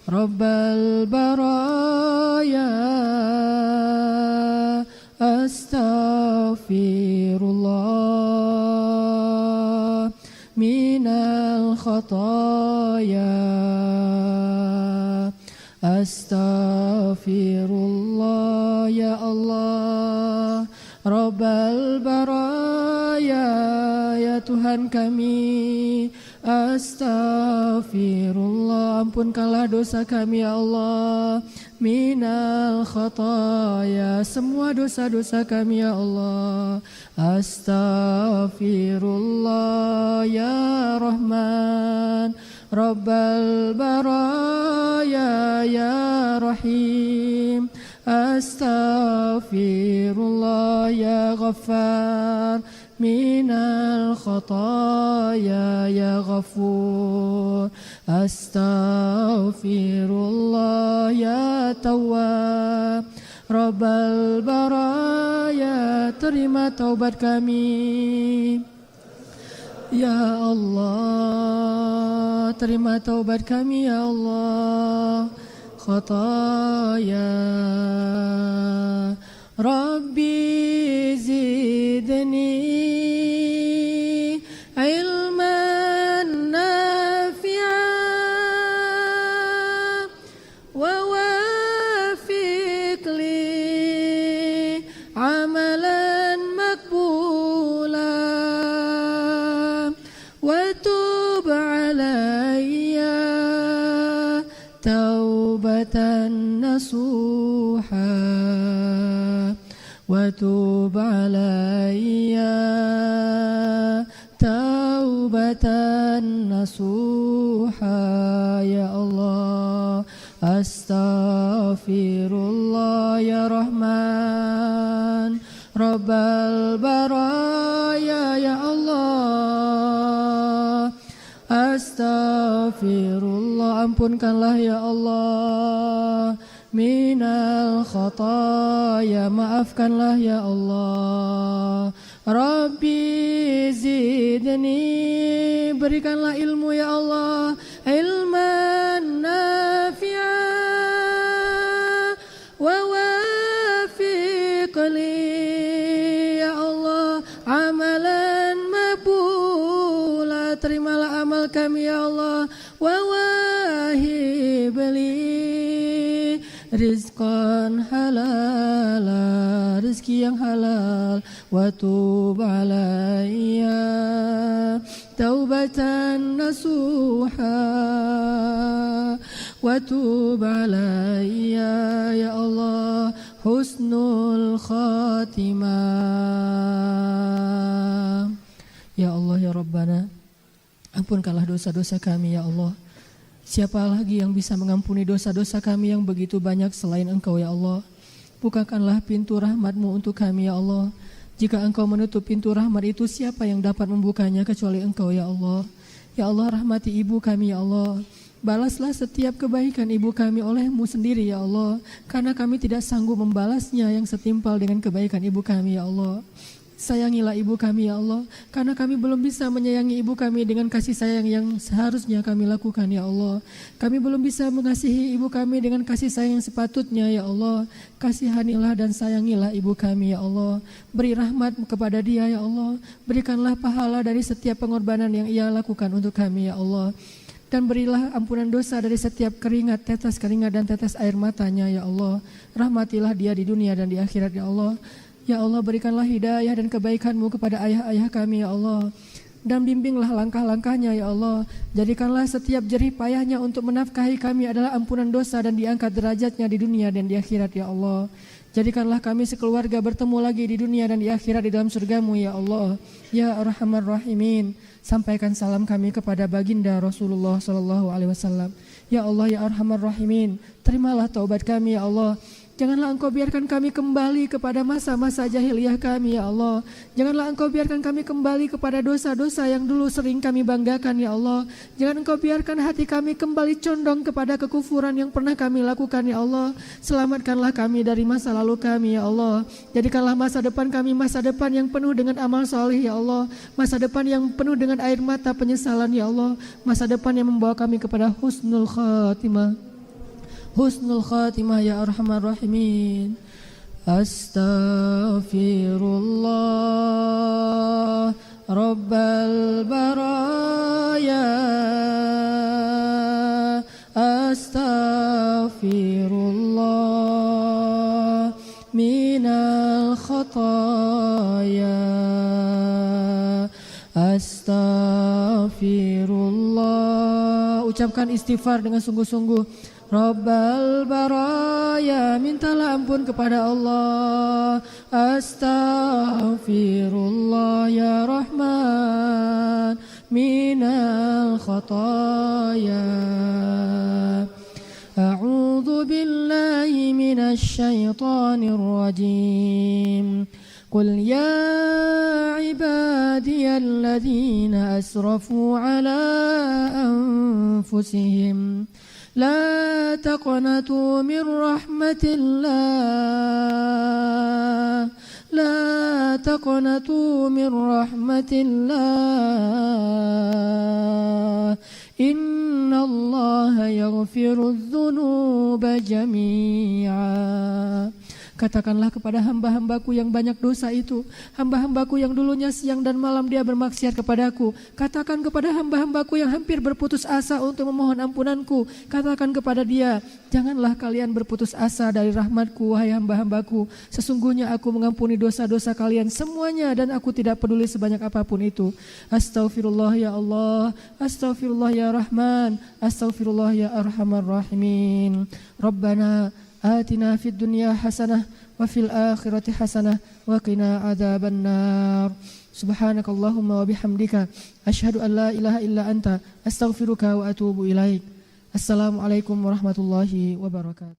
Rabbal baraya, astaghfirullah minal khataya, astaghfirullah ya Allah. Rabbal baraya, ya Tuhan kami, astaghfirullah, ampunkanlah dosa kami ya Allah. Minal khataya, semua dosa-dosa kami ya Allah. Astaghfirullah ya Rahman, Rabbal baraya ya Rahim. Astaghfirullah ya Ghaffar, minal khataya ya Ghafur. Astaghfirullah ya Tawwab, Rabbal baraya, terima taubat kami ya Allah, terima taubat kami ya Allah. Khataya Rabbi zidni ilman nafi'an wa wafiq li amalan makbula wa tub alayya taubatan nasuha wa tub alayya taubatan nasuha ya Allah. Astaghfirullah ya Rahman, Rabbal baraya ampunkanlah ya Allah. Minal khataya, maafkanlah ya Allah. Rabbi zidni, berikanlah ilmu ya Allah, ilman nafi'an wa wafiq li ya Allah amalan maqbula, terimalah amal kami ya Allah. Wa wahib li rizqan halala, rezeki yang halal. Wa tub alayya taubatan nasuha, wa tub alayya ya Allah husnul khatimah. Ya Allah ya Rabbana, ampunkanlah dosa-dosa kami ya Allah. Siapa lagi yang bisa mengampuni dosa-dosa kami yang begitu banyak selain Engkau ya Allah. Bukakanlah pintu rahmat-Mu untuk kami ya Allah. Jika Engkau menutup pintu rahmat itu, siapa yang dapat membukanya kecuali Engkau ya Allah. Ya Allah, rahmati ibu kami ya Allah. Balaslah setiap kebaikan ibu kami oleh-Mu sendiri ya Allah, karena kami tidak sanggup membalasnya yang setimpal dengan kebaikan ibu kami ya Allah. Sayangilah ibu kami ya Allah, karena kami belum bisa menyayangi ibu kami dengan kasih sayang yang seharusnya kami lakukan ya Allah. Kami belum bisa mengasihi ibu kami dengan kasih sayang yang sepatutnya ya Allah. Kasihanilah dan sayangilah ibu kami ya Allah. Beri rahmat kepada dia ya Allah. Berikanlah pahala dari setiap pengorbanan yang ia lakukan untuk kami ya Allah. Dan berilah ampunan dosa dari setiap keringat, tetes keringat dan tetes air matanya ya Allah. Rahmatilah dia di dunia dan di akhirat ya Allah. Ya Allah, berikanlah hidayah dan kebaikan-Mu kepada ayah-ayah kami ya Allah. Dan bimbinglah langkah-langkahnya ya Allah. Jadikanlah setiap jerih payahnya untuk menafkahi kami adalah ampunan dosa dan diangkat derajatnya di dunia dan di akhirat ya Allah. Jadikanlah kami sekeluarga bertemu lagi di dunia dan di akhirat di dalam surga-Mu ya Allah. Ya Arhamar Rahimin, sampaikan salam kami kepada baginda Rasulullah SAW. Ya Allah ya Arhamar Rahimin, terimalah taubat kami ya Allah. Janganlah Engkau biarkan kami kembali kepada masa-masa jahiliyah kami ya Allah. Janganlah Engkau biarkan kami kembali kepada dosa-dosa yang dulu sering kami banggakan ya Allah. Jangan Engkau biarkan hati kami kembali condong kepada kekufuran yang pernah kami lakukan ya Allah. Selamatkanlah kami dari masa lalu kami ya Allah. Jadikanlah masa depan kami masa depan yang penuh dengan amal saleh ya Allah. Masa depan yang penuh dengan air mata penyesalan ya Allah. Masa depan yang membawa kami kepada husnul khatimah. Husnul khatimah ya Arhamar Rahimin. Astaghfirullah Rabbal baraya. Astaghfirullah minal khataya. Astaghfirullah. Ucapkan istighfar dengan sungguh-sungguh. Rabbal baraya, mintalah ampun kepada Allah. Astaghfirullah ya Rahman minal khataya. A'udzu billahi minasy syaithanir rajim. Qul ya ibadiyalladzina asrafu ala anfusihim لا تقنطوا من رحمة الله. لا تقنطوا من رحمة الله. إن الله يغفر الذنوب جميعا. Katakanlah kepada hamba-hambaku yang banyak dosa itu, hamba-hambaku yang dulunya siang dan malam dia bermaksiat kepadaku. Katakan kepada hamba-hambaku yang hampir berputus asa untuk memohon ampunanku. Katakan kepada dia, janganlah kalian berputus asa dari rahmatku, wahai hamba-hambaku. Sesungguhnya aku mengampuni dosa-dosa kalian semuanya dan aku tidak peduli sebanyak apapun itu. Astaghfirullah ya Allah, astaghfirullah ya Rahman, astaghfirullah ya Arhamar Rahimin. Rabbana آتنا في الدنيا حسنة وفي الآخرة حسنة وقنا عذاب النار. سبحانك اللهم وبحمدك أشهد أن لا إله إلا أنت أستغفرك وأتوب إليك. السلام عليكم ورحمة الله وبركاته.